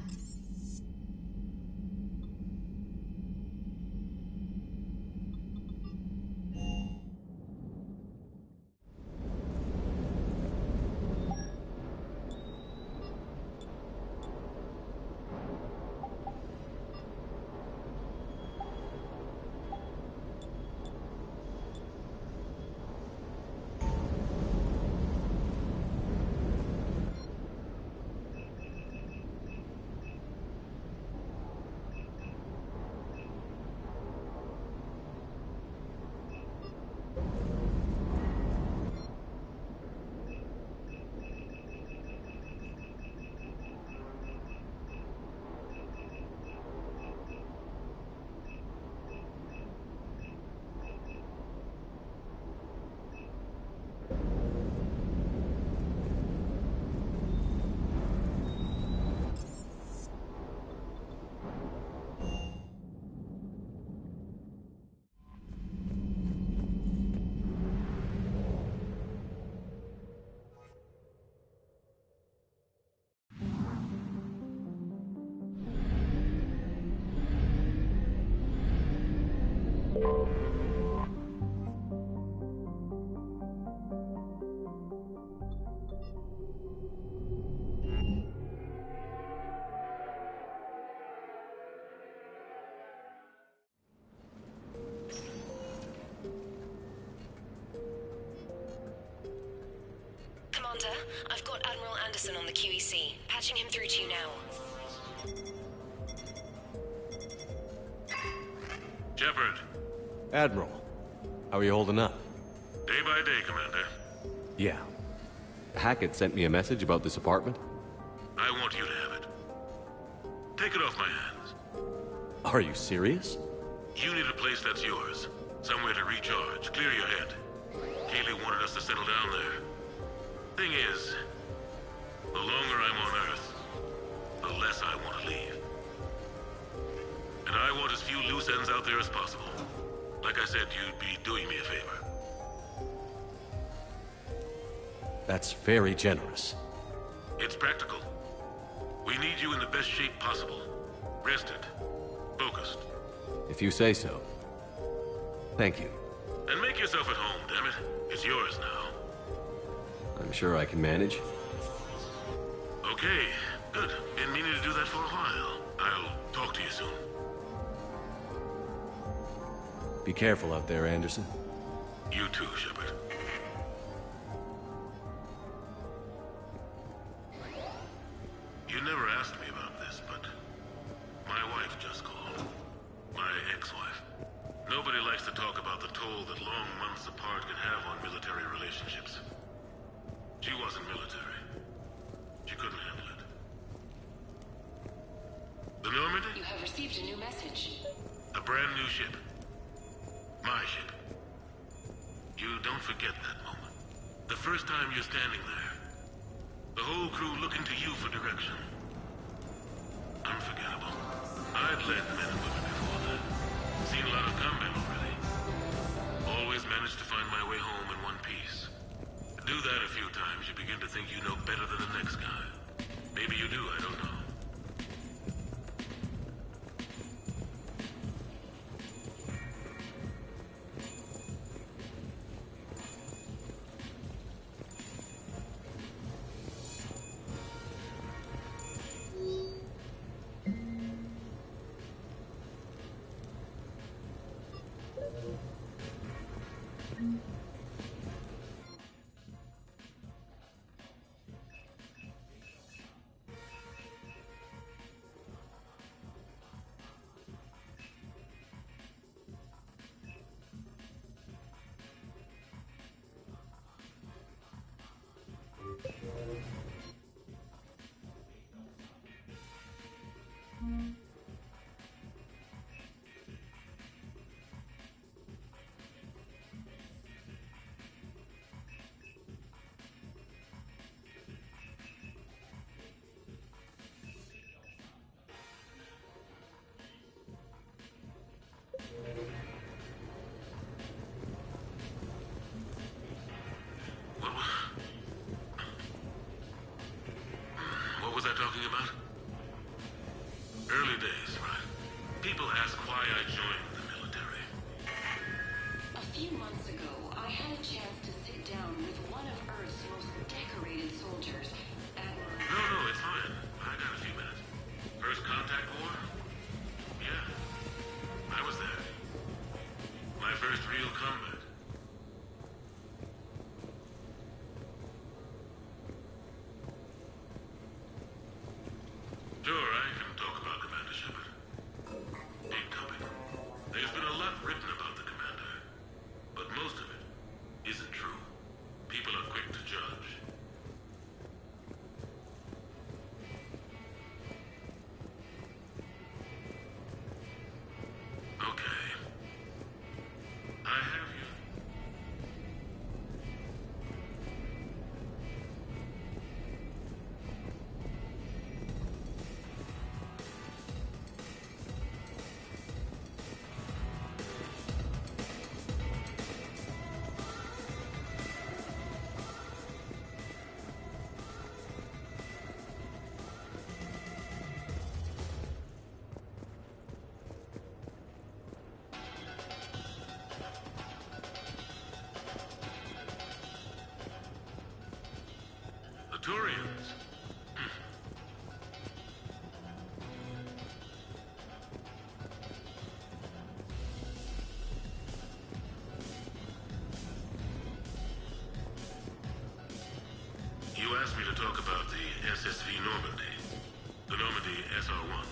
Commander. I've got Admiral Anderson on the QEC. Patching him through to you now.
Shepard.
Admiral, how are you holding up?
Day by day, Commander.
Yeah. Hackett sent me a message about this apartment.
I want you to have it. Take it off my hands.
Are you serious?
You need a place that's yours. Somewhere to recharge, clear your head. Kaylee wanted us to settle down there. Thing is, the longer I'm on Earth, the less I want to leave. And I want as few loose ends out there as possible. Like I said, you'd be doing me a favor.
That's very generous.
It's practical. We need you in the best shape possible. Rested. Focused.
If you say so. Thank you.
And make yourself at home, damn it. It's yours now.
I'm sure I can manage.
Okay, good. Been meaning to do that for a while. I'll talk to you soon.
Be careful out there, Anderson.
You too, Shepard. You never asked me about this, but my wife just called. My ex-wife. Nobody likes to talk about the toll that long months apart can have on military relationships. She wasn't military. She couldn't handle it. The Normandy?
You have received a new message.
A brand new ship. My ship. You don't forget that moment. The first time you're standing there. The whole crew looking to you for direction. Unforgettable. I'd led men and women before that. Seen a lot of combat already. Always managed to find my way home in one piece. Do that a few times, you begin to think you know better than the next guy. Maybe you do, I don't know. What was I talking about? Early days, right? People ask why I joined the military.
A few months ago, I had a chance to sit down with one of Earth's most decorated soldiers, Admiral...
No, it's fine. I got a few minutes. First contact war? Yeah. I was there. My first real combat. Sure, I can talk about Commander Shepard. Big topic. There's been a lot written about the Commander, but most of it isn't true. People are quick to judge. Okay. I have you talk about the SSV Normandy. The Normandy SR-1.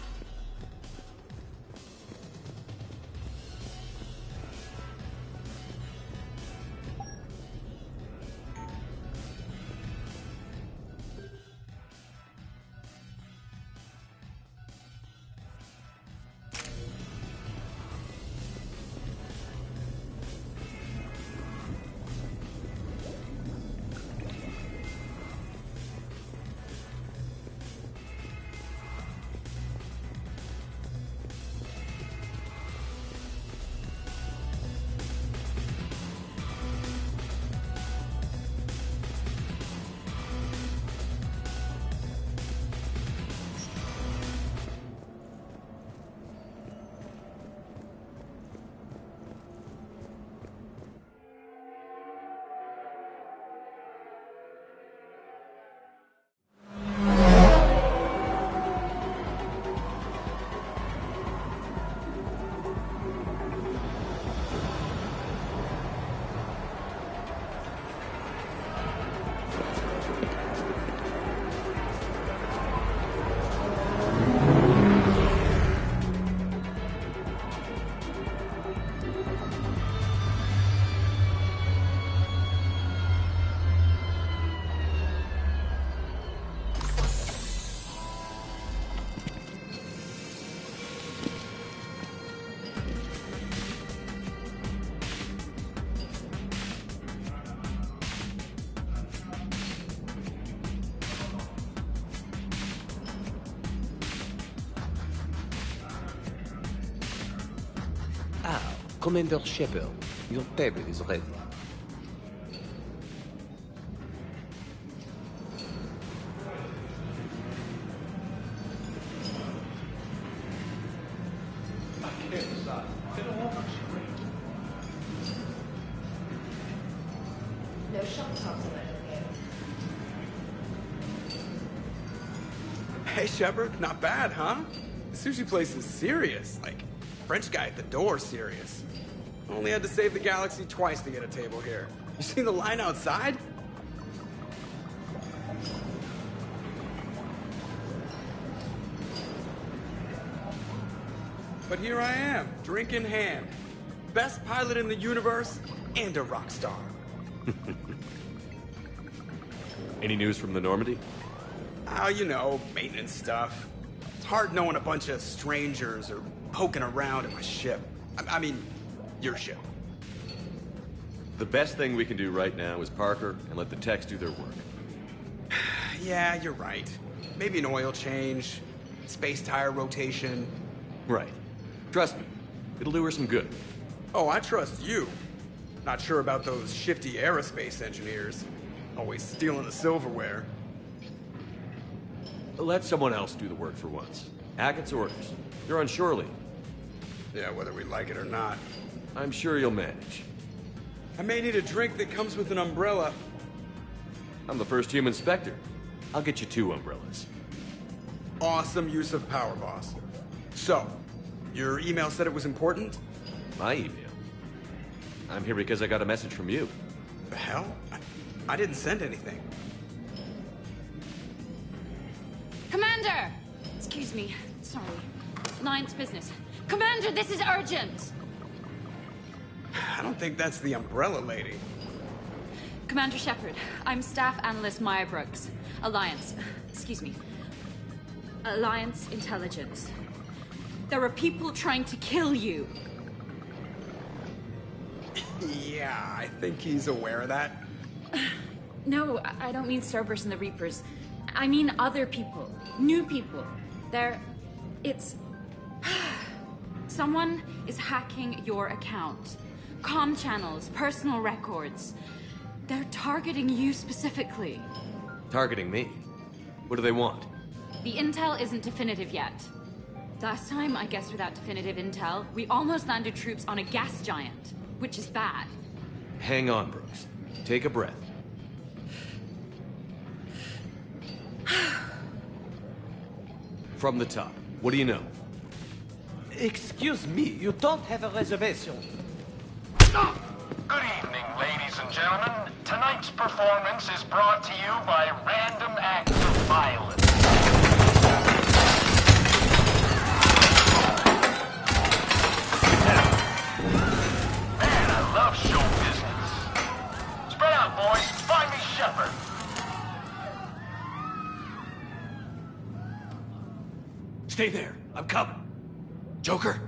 Commander Shepard, your table is ready.
No shock tops over here.
Hey, Shepard, not bad, huh? The sushi place is serious. Like, French guy at the door serious. Only had to save the galaxy twice to get a table here. You seen the line outside? But here I am, drink in hand. Best pilot in the universe and a rock star.
Any news from the Normandy?
Oh, you know, maintenance stuff. It's hard knowing a bunch of strangers or poking around in my ship. I mean, your ship.
The best thing we can do right now is Parker and let the techs do their work.
Yeah, you're right. Maybe an oil change, space tire rotation.
Right. Trust me, it'll do her some good.
Oh, I trust you. Not sure about those shifty aerospace engineers. Always stealing the silverware.
Let someone else do the work for once. Hackett's orders. You're on shore leave.
Yeah, whether we like it or not.
I'm sure you'll manage.
I may need a drink that comes with an umbrella.
I'm the first human Spectre. I'll get you 2 umbrellas.
Awesome use of power, boss. So, your email said it was important?
My email? I'm here because I got a message from you.
The hell? I didn't send anything.
Commander! Excuse me. Sorry. Alliance business. Commander, this is urgent!
I don't think that's the umbrella lady.
Commander Shepard, I'm Staff Analyst Maya Brooks. Alliance. Excuse me. Alliance Intelligence. There are people trying to kill you.
Yeah, I think he's aware of that.
No, I don't mean Cerberus and the Reapers. I mean other people. New people. It's... Someone is hacking your account. Comm channels, personal records. They're targeting you specifically.
Targeting me? What do they want?
The intel isn't definitive yet. Last time, I guess without definitive intel, we almost landed troops on a gas giant, which is bad.
Hang on, Brooks. Take a breath. From the top, what do you know?
Excuse me, you don't have a reservation.
Good evening, ladies and
and gentlemen, tonight's performance is brought to you by random acts of violence. Man, I love show business. Spread out, boys. Find me Shepard.
Stay there. I'm coming. Joker?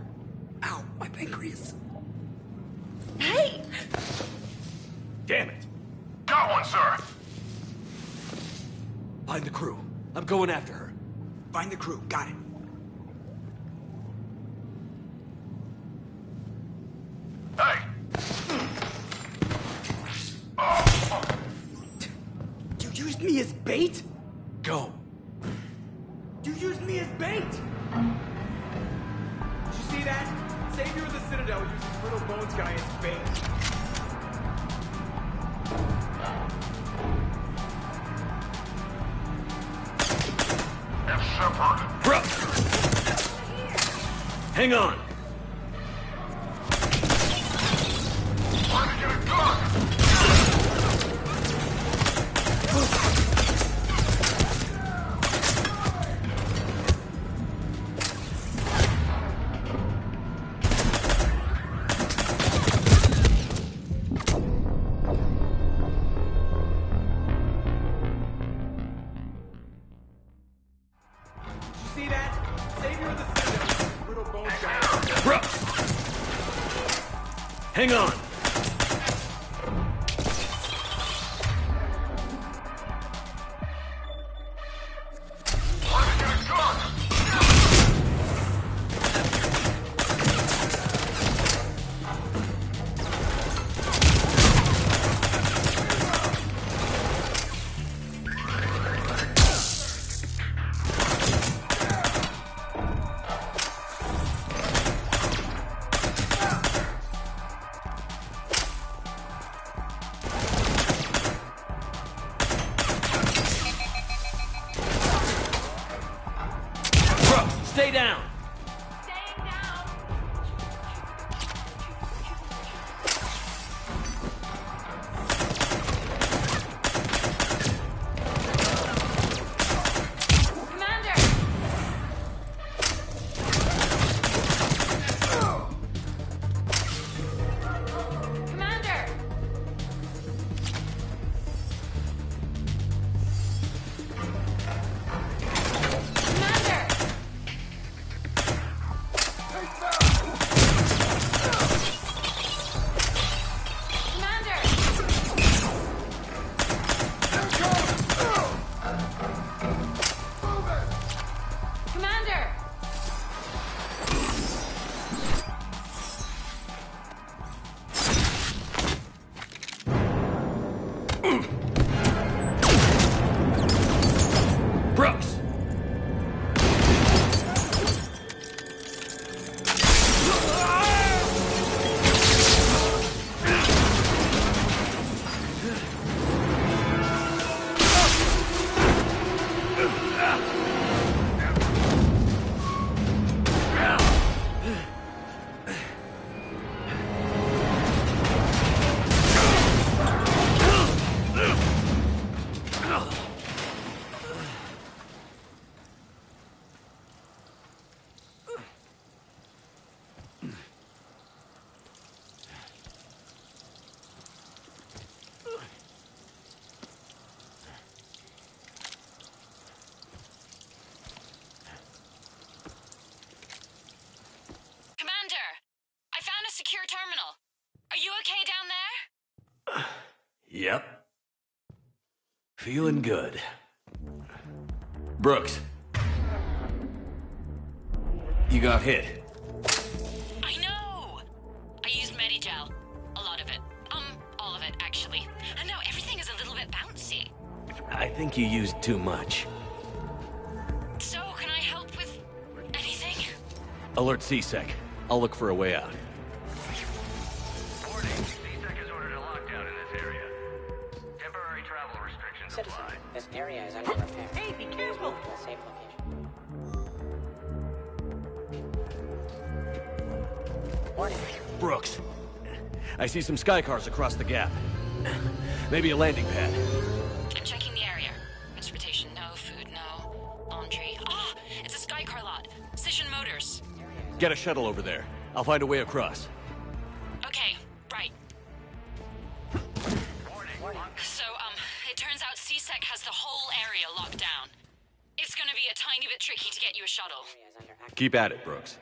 Ow, my pancreas.
Hey!
Damn it.
Got one, sir.
Find the crew. I'm going after her.
Find the crew. Got it.
Hey!
You used me as bait?
Go.
You used me as bait! Did you see that? Savior of the Citadel uses Little Bones guy as bait.
Shepard.
Bro! Hang on.
Why did you get a gun?
See that? Savior of the Citadel uses Little Bones guy as bait.
Bro! Hang on.
Why did you get a gun?
Bro, stay down. Brooks!
Commander, I found a secure terminal. Are you okay down there?
Yep. Feeling good. Brooks. You got hit.
I know! I used Medigel. A lot of it. All of it, actually. And now everything is a little bit bouncy.
I think you used too much.
So, can I help with anything?
Alert CSEC. I'll look for a way out.
Warning, CSEC has ordered a lockdown in this area. Temporary travel restrictions apply.
This area is under repair.
Hey, be careful!
To a safe location.
Brooks. I see some sky cars across the gap.
Maybe a landing pad.
I'm checking the area. Transportation, no. Food, no. Laundry. Ah! It's a Skycar lot. Cision Motors.
Get a shuttle over there. I'll find a way across.
Okay, right. So, it turns out CSEC has the whole area locked down. It's gonna be a tiny bit tricky to get you a shuttle.
Keep at it, Brooks.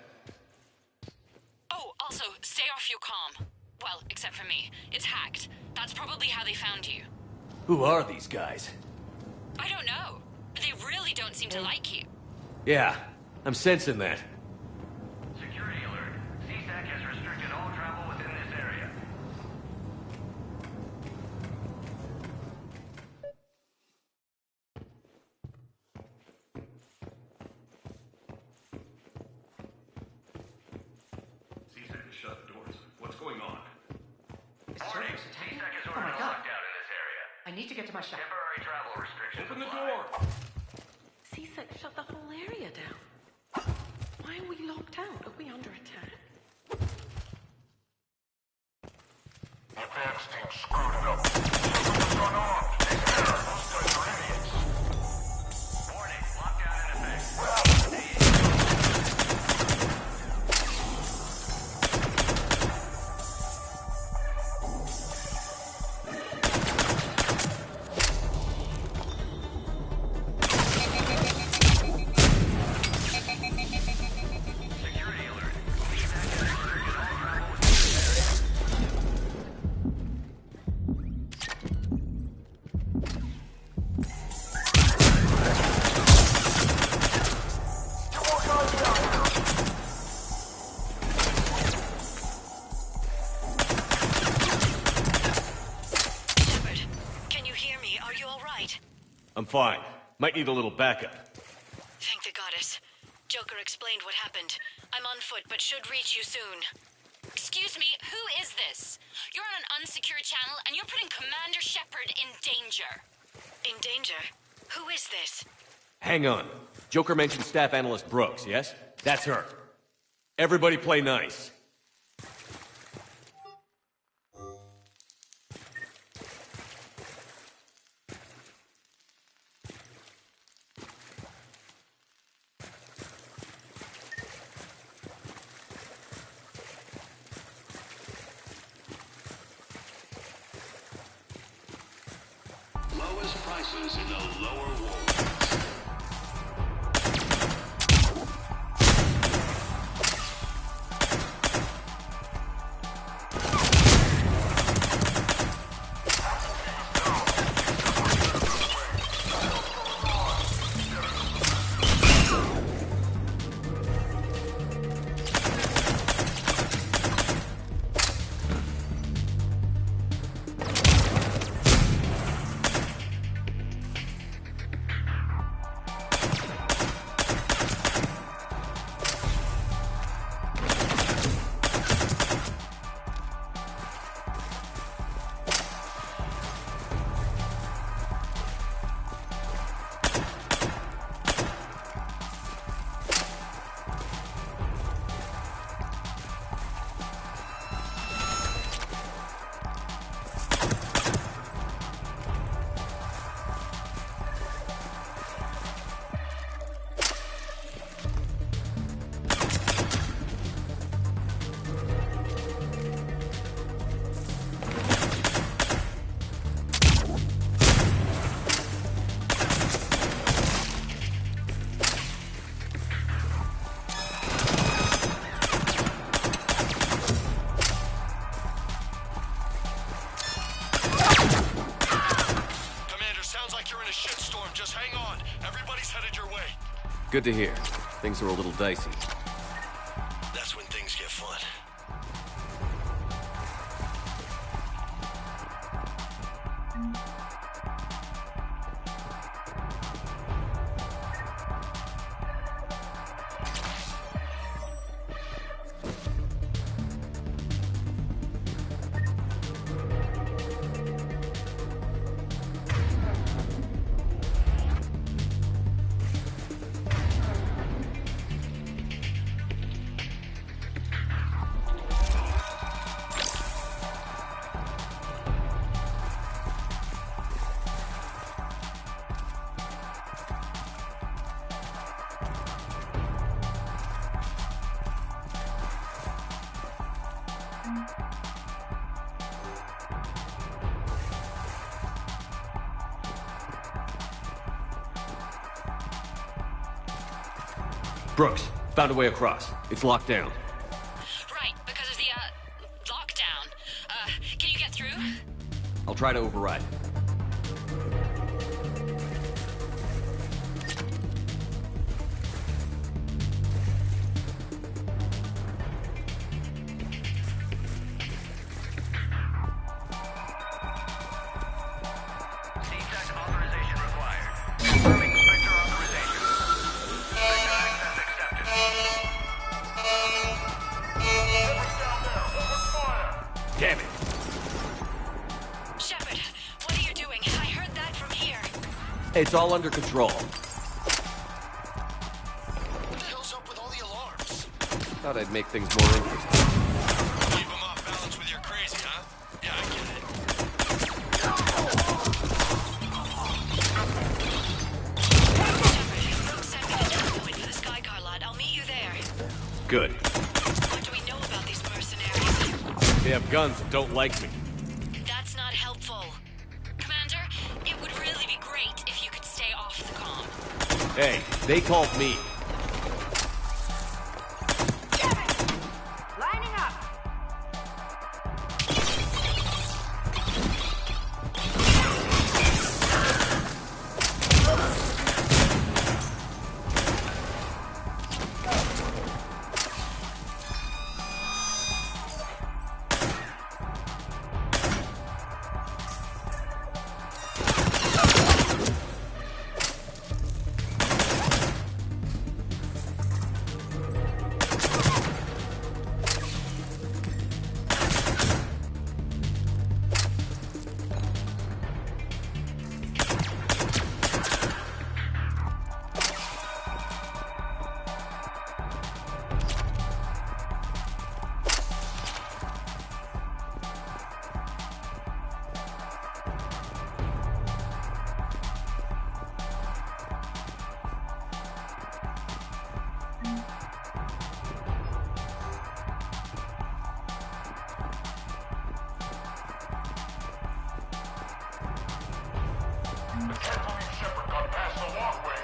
Oh, also, stay off your comm. Well, except for me. It's hacked. That's probably how they found you.
Who are these guys?
I don't know. But they really don't seem to like you.
Yeah, I'm sensing that.
Security alert. CSAC has restricted all travel within this area.
CSAC has shut the doors. What's going on?
Warning, CSAC has ordered a lockdown in this area.
I need to get to my shop.
Temporary travel restrictions.
Open the
apply.
door!
CSEC shut the whole area down. Why are we locked out? Are we under attack?
The advance team screwed it up. What's going on? Those guys are idiots.
Warning, lockdown in effect. Security alert. CSAC has restricted all travel within this area.
Shepard, can you hear me? Are you all right?
I'm fine. Might need a little backup.
Thank the goddess. Joker explained what happened. I'm on foot, but should reach you soon.
Excuse me, who is this? You're on an unsecured channel and you're putting Commander Shepard in danger.
In danger? Who is this?
Hang on. Joker mentioned Staff Analyst Brooks, yes? That's her. Everybody play nice.
Lowest prices in the lower world.
Good to hear. Things are a little dicey.
That's when things get fun.
Brooks, found a way across. It's locked down.
Right, because of the, lockdown. Can you get through?
I'll try to override.
CSEC authorization required. Confirming Spectre authorization. Spectre access accepted.
Damn it!
Shepard, what are you doing? I heard that from here.
It's all under control.
What the hell's up with all the alarms?
Thought I'd make things more interesting.
Keep them off balance with your crazy, huh? Yeah, I get it.
Brooks sent me the data point for the Skycar lot. I'll meet you there.
Good.
What do we know about these mercenaries?
They have guns and don't like me.
That's not helpful. Commander, it would really be great if you could stay off the comm.
Hey, they called me.
Lining up.
I can't believe Shepard got past the walkway.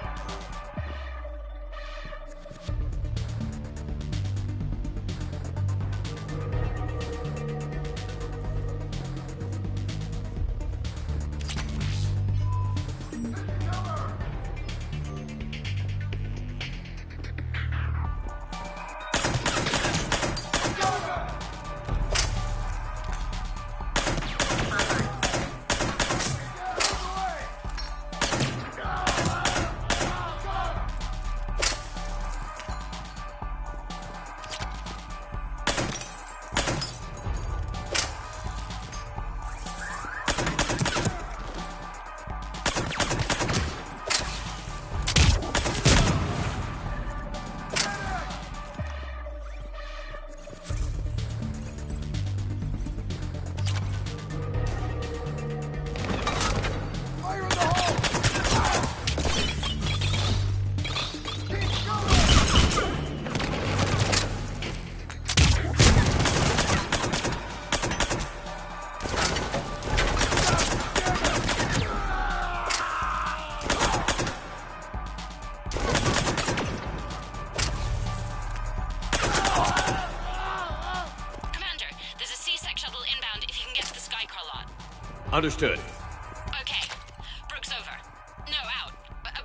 Understood.
Okay. Brooks over. No, out.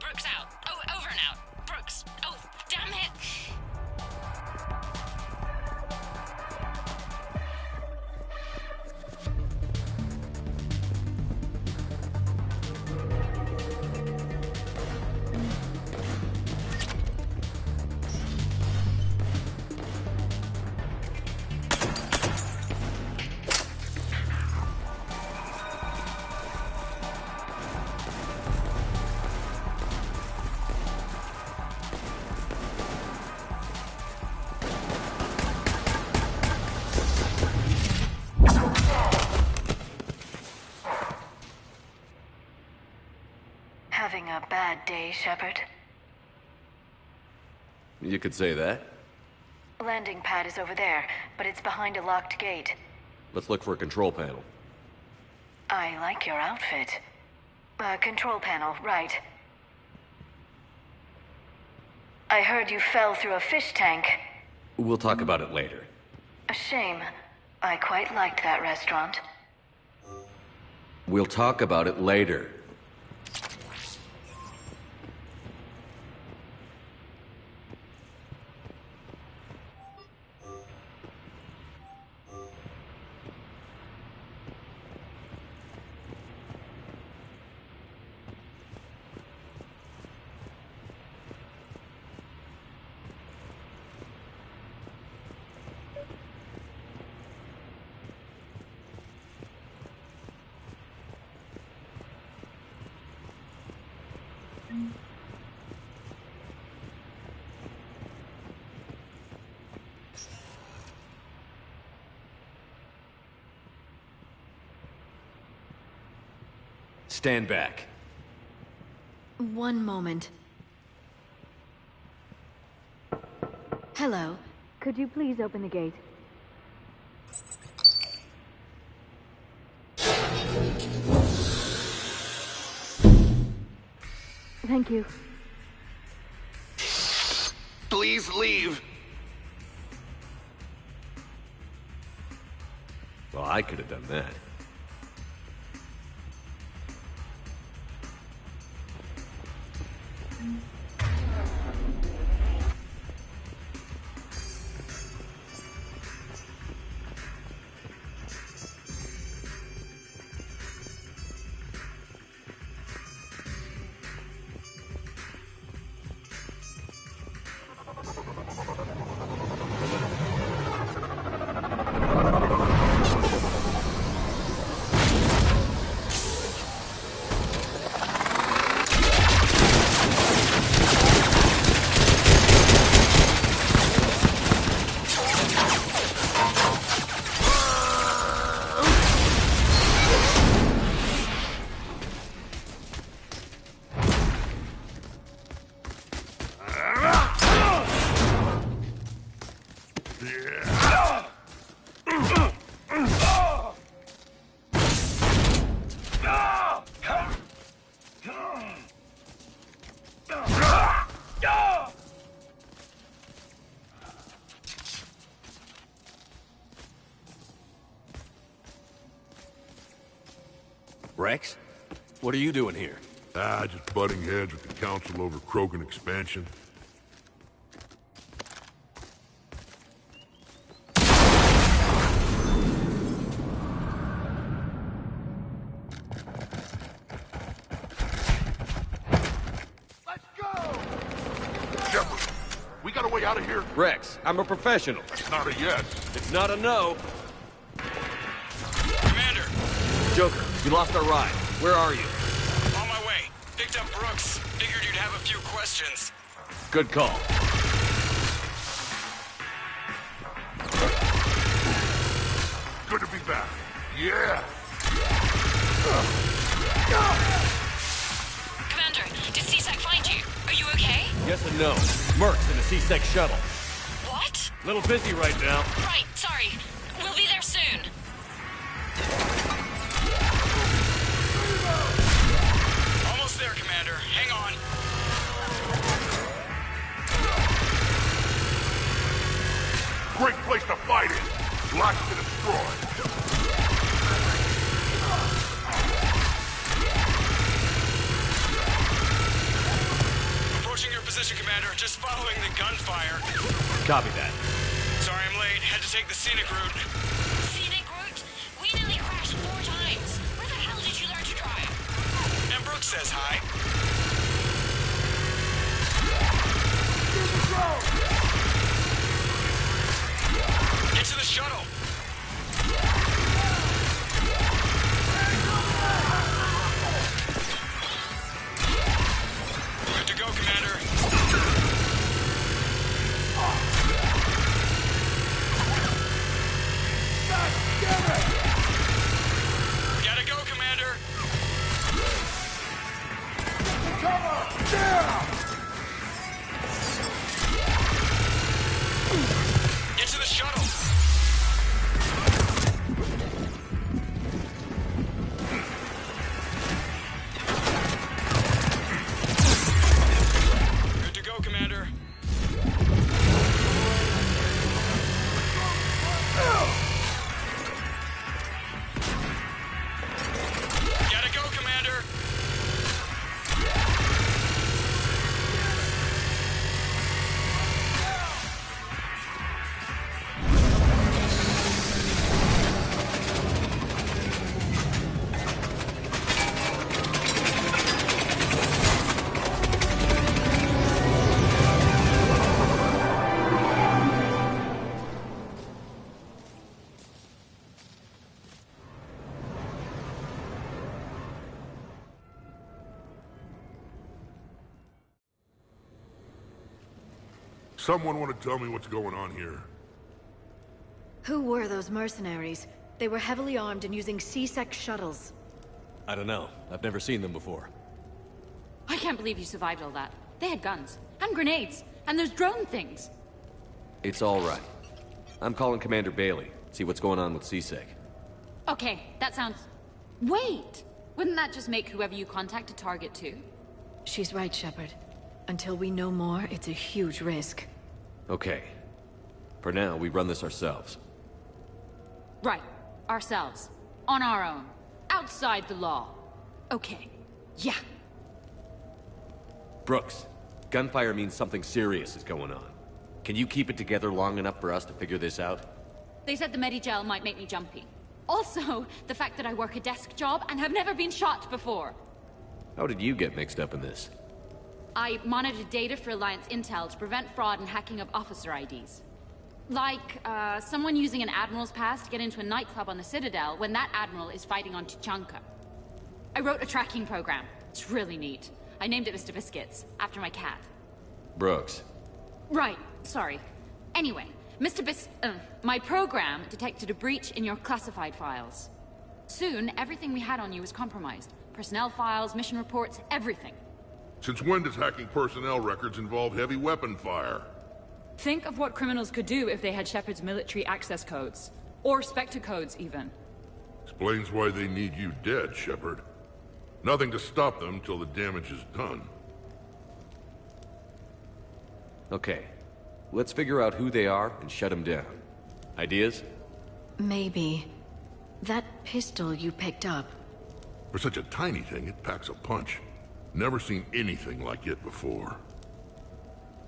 Brooks out. Oh, over and out. Brooks. Oh, damn it.
Having a bad day, Shepard?
You could say that.
Landing pad is over there, but it's behind a locked gate.
Let's look for a control panel.
I like your outfit. Control panel, right. I heard you fell through a fish tank.
We'll talk about it later.
A shame. I quite liked that restaurant.
We'll talk about it later. Stand back.
One moment. Hello.
Could you please open the gate? Thank you.
Please leave.
Well, I could have done that. Rex? What are you doing here?
Just butting heads with the Council over Krogan expansion.
Let's go! Shepard, we got a way out of here?
Rex, I'm a professional.
That's not a yes.
It's not a no.
Commander!
Joker, you lost our ride. Where are you?
On my way. Picked up Brooks. Figured you'd have a few questions.
Good call.
Good to be back. Yeah!
Commander, did C-Sec find you? Are you okay?
Yes and no. Merc's in a C-Sec shuttle.
What?
Little busy right now.
Right, sorry. We'll be there soon.
Almost there, Commander. Hang on.
Great place to fight in. Lots to destroy.
Approaching your position, Commander. Just following the gunfire.
Copy that.
Sorry I'm late. Had to take the scenic route.
Scenic route? We nearly crashed 4 times. Where the hell did you learn to drive?
And Brooks says hi. Get to the shuttle. Good to go, Commander. Gotta go, Commander.
Cover! Yeah!
Good to go, Commander. Gotta go, Commander.
Someone want to tell me what's going on here?
Who were those mercenaries? They were heavily armed and using C-Sec shuttles.
I don't know. I've never seen them before.
I can't believe you survived all that. They had guns, and grenades, and those drone things.
It's all right. I'm calling Commander Bailey. See what's going on with C-Sec.
Okay, that sounds... Wait! Wouldn't that just make whoever you contact a target too?
She's right, Shepard. Until we know more, it's a huge risk.
Okay. For now, we run this ourselves.
Right. Ourselves. On our own. Outside the law. Okay. Yeah.
Brooks, gunfire means something serious is going on. Can you keep it together long enough for us to figure this out?
They said the Medigel might make me jumpy. Also, the fact that I work a desk job and have never been shot before.
How did you get mixed up in this?
I monitored data for Alliance intel to prevent fraud and hacking of officer IDs. Like, someone using an Admiral's pass to get into a nightclub on the Citadel when that Admiral is fighting on Tuchanka. I wrote a tracking program. It's really neat. I named it Mr. Biscuits, after my cat.
Brooks.
Right, sorry. Anyway, my program detected a breach in your classified files. Soon, everything we had on you was compromised. Personnel files, mission reports, everything.
Since when does hacking personnel records involve heavy weapon fire?
Think of what criminals could do if they had Shepard's military access codes. Or Spectre codes, even.
Explains why they need you dead, Shepard. Nothing to stop them till the damage is done.
Okay. Let's figure out who they are and shut them down. Ideas?
Maybe. That pistol you picked up.
For such a tiny thing, it packs a punch. Never seen anything like it before.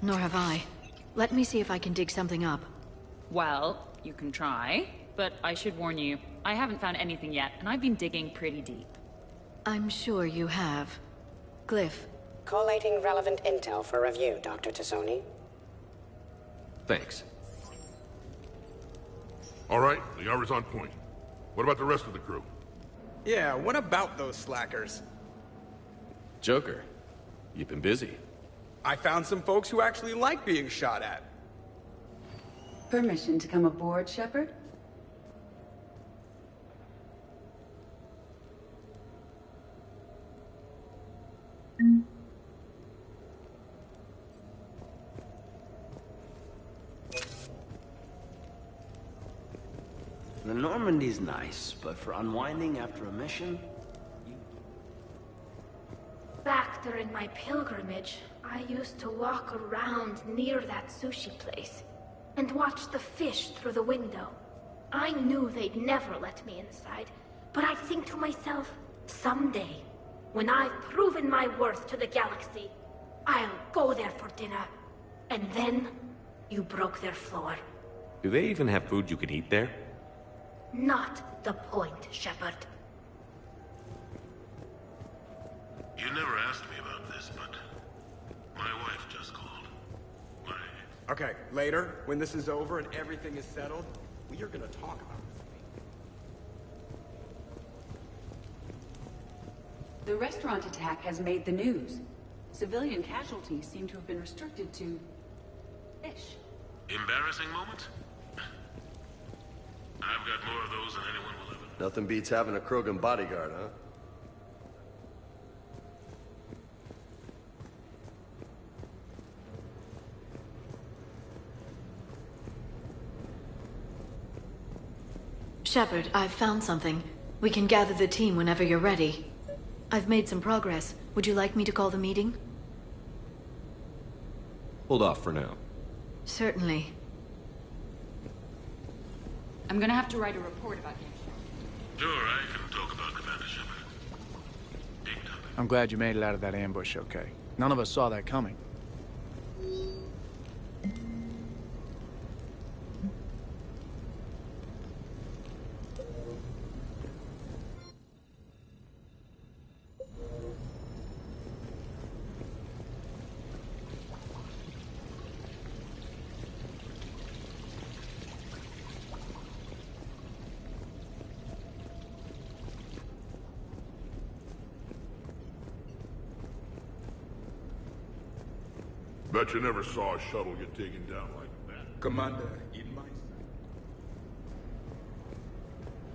Nor have I. Let me see if I can dig something up.
Well, you can try, but I should warn you, I haven't found anything yet, and I've been digging pretty deep.
I'm sure you have. Glyph.
Collating relevant intel for review, Dr. Tassoni.
Thanks.
All right, the hour's on point. What about the rest of the crew?
Yeah, what about those slackers?
Joker, you've been busy.
I found some folks who actually like being shot at.
Permission to come aboard, Shepard?
The Normandy's nice, but for unwinding after a mission...
Back during my pilgrimage, I used to walk around near that sushi place and watch the fish through the window. I knew they'd never let me inside, but I'd think to myself, someday, when I've proven my worth to the galaxy, I'll go there for dinner. And then, you broke their floor.
Do they even have food you can eat there?
Not the point, Shepard.
You never asked me about this, but my wife just called.
Okay, later, when this is over and everything is settled, we are gonna talk about this.
The restaurant attack has made the news. Civilian casualties seem to have been restricted to... fish.
Embarrassing moment? I've got more of those than anyone will ever.
Nothing beats having a Krogan bodyguard, huh?
Shepard, I've found something. We can gather the team whenever you're ready. I've made some progress. Would you like me to call the meeting?
Hold off for now.
Certainly.
I'm gonna have to write a report about him.
Sure, I can talk about Commander Shepard.
I'm glad you made it out of that ambush okay. None of us saw that coming.
Bet you never saw a shuttle get taken down like that.
Commander, in my...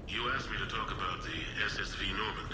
You asked me to talk about the SSV Normandy.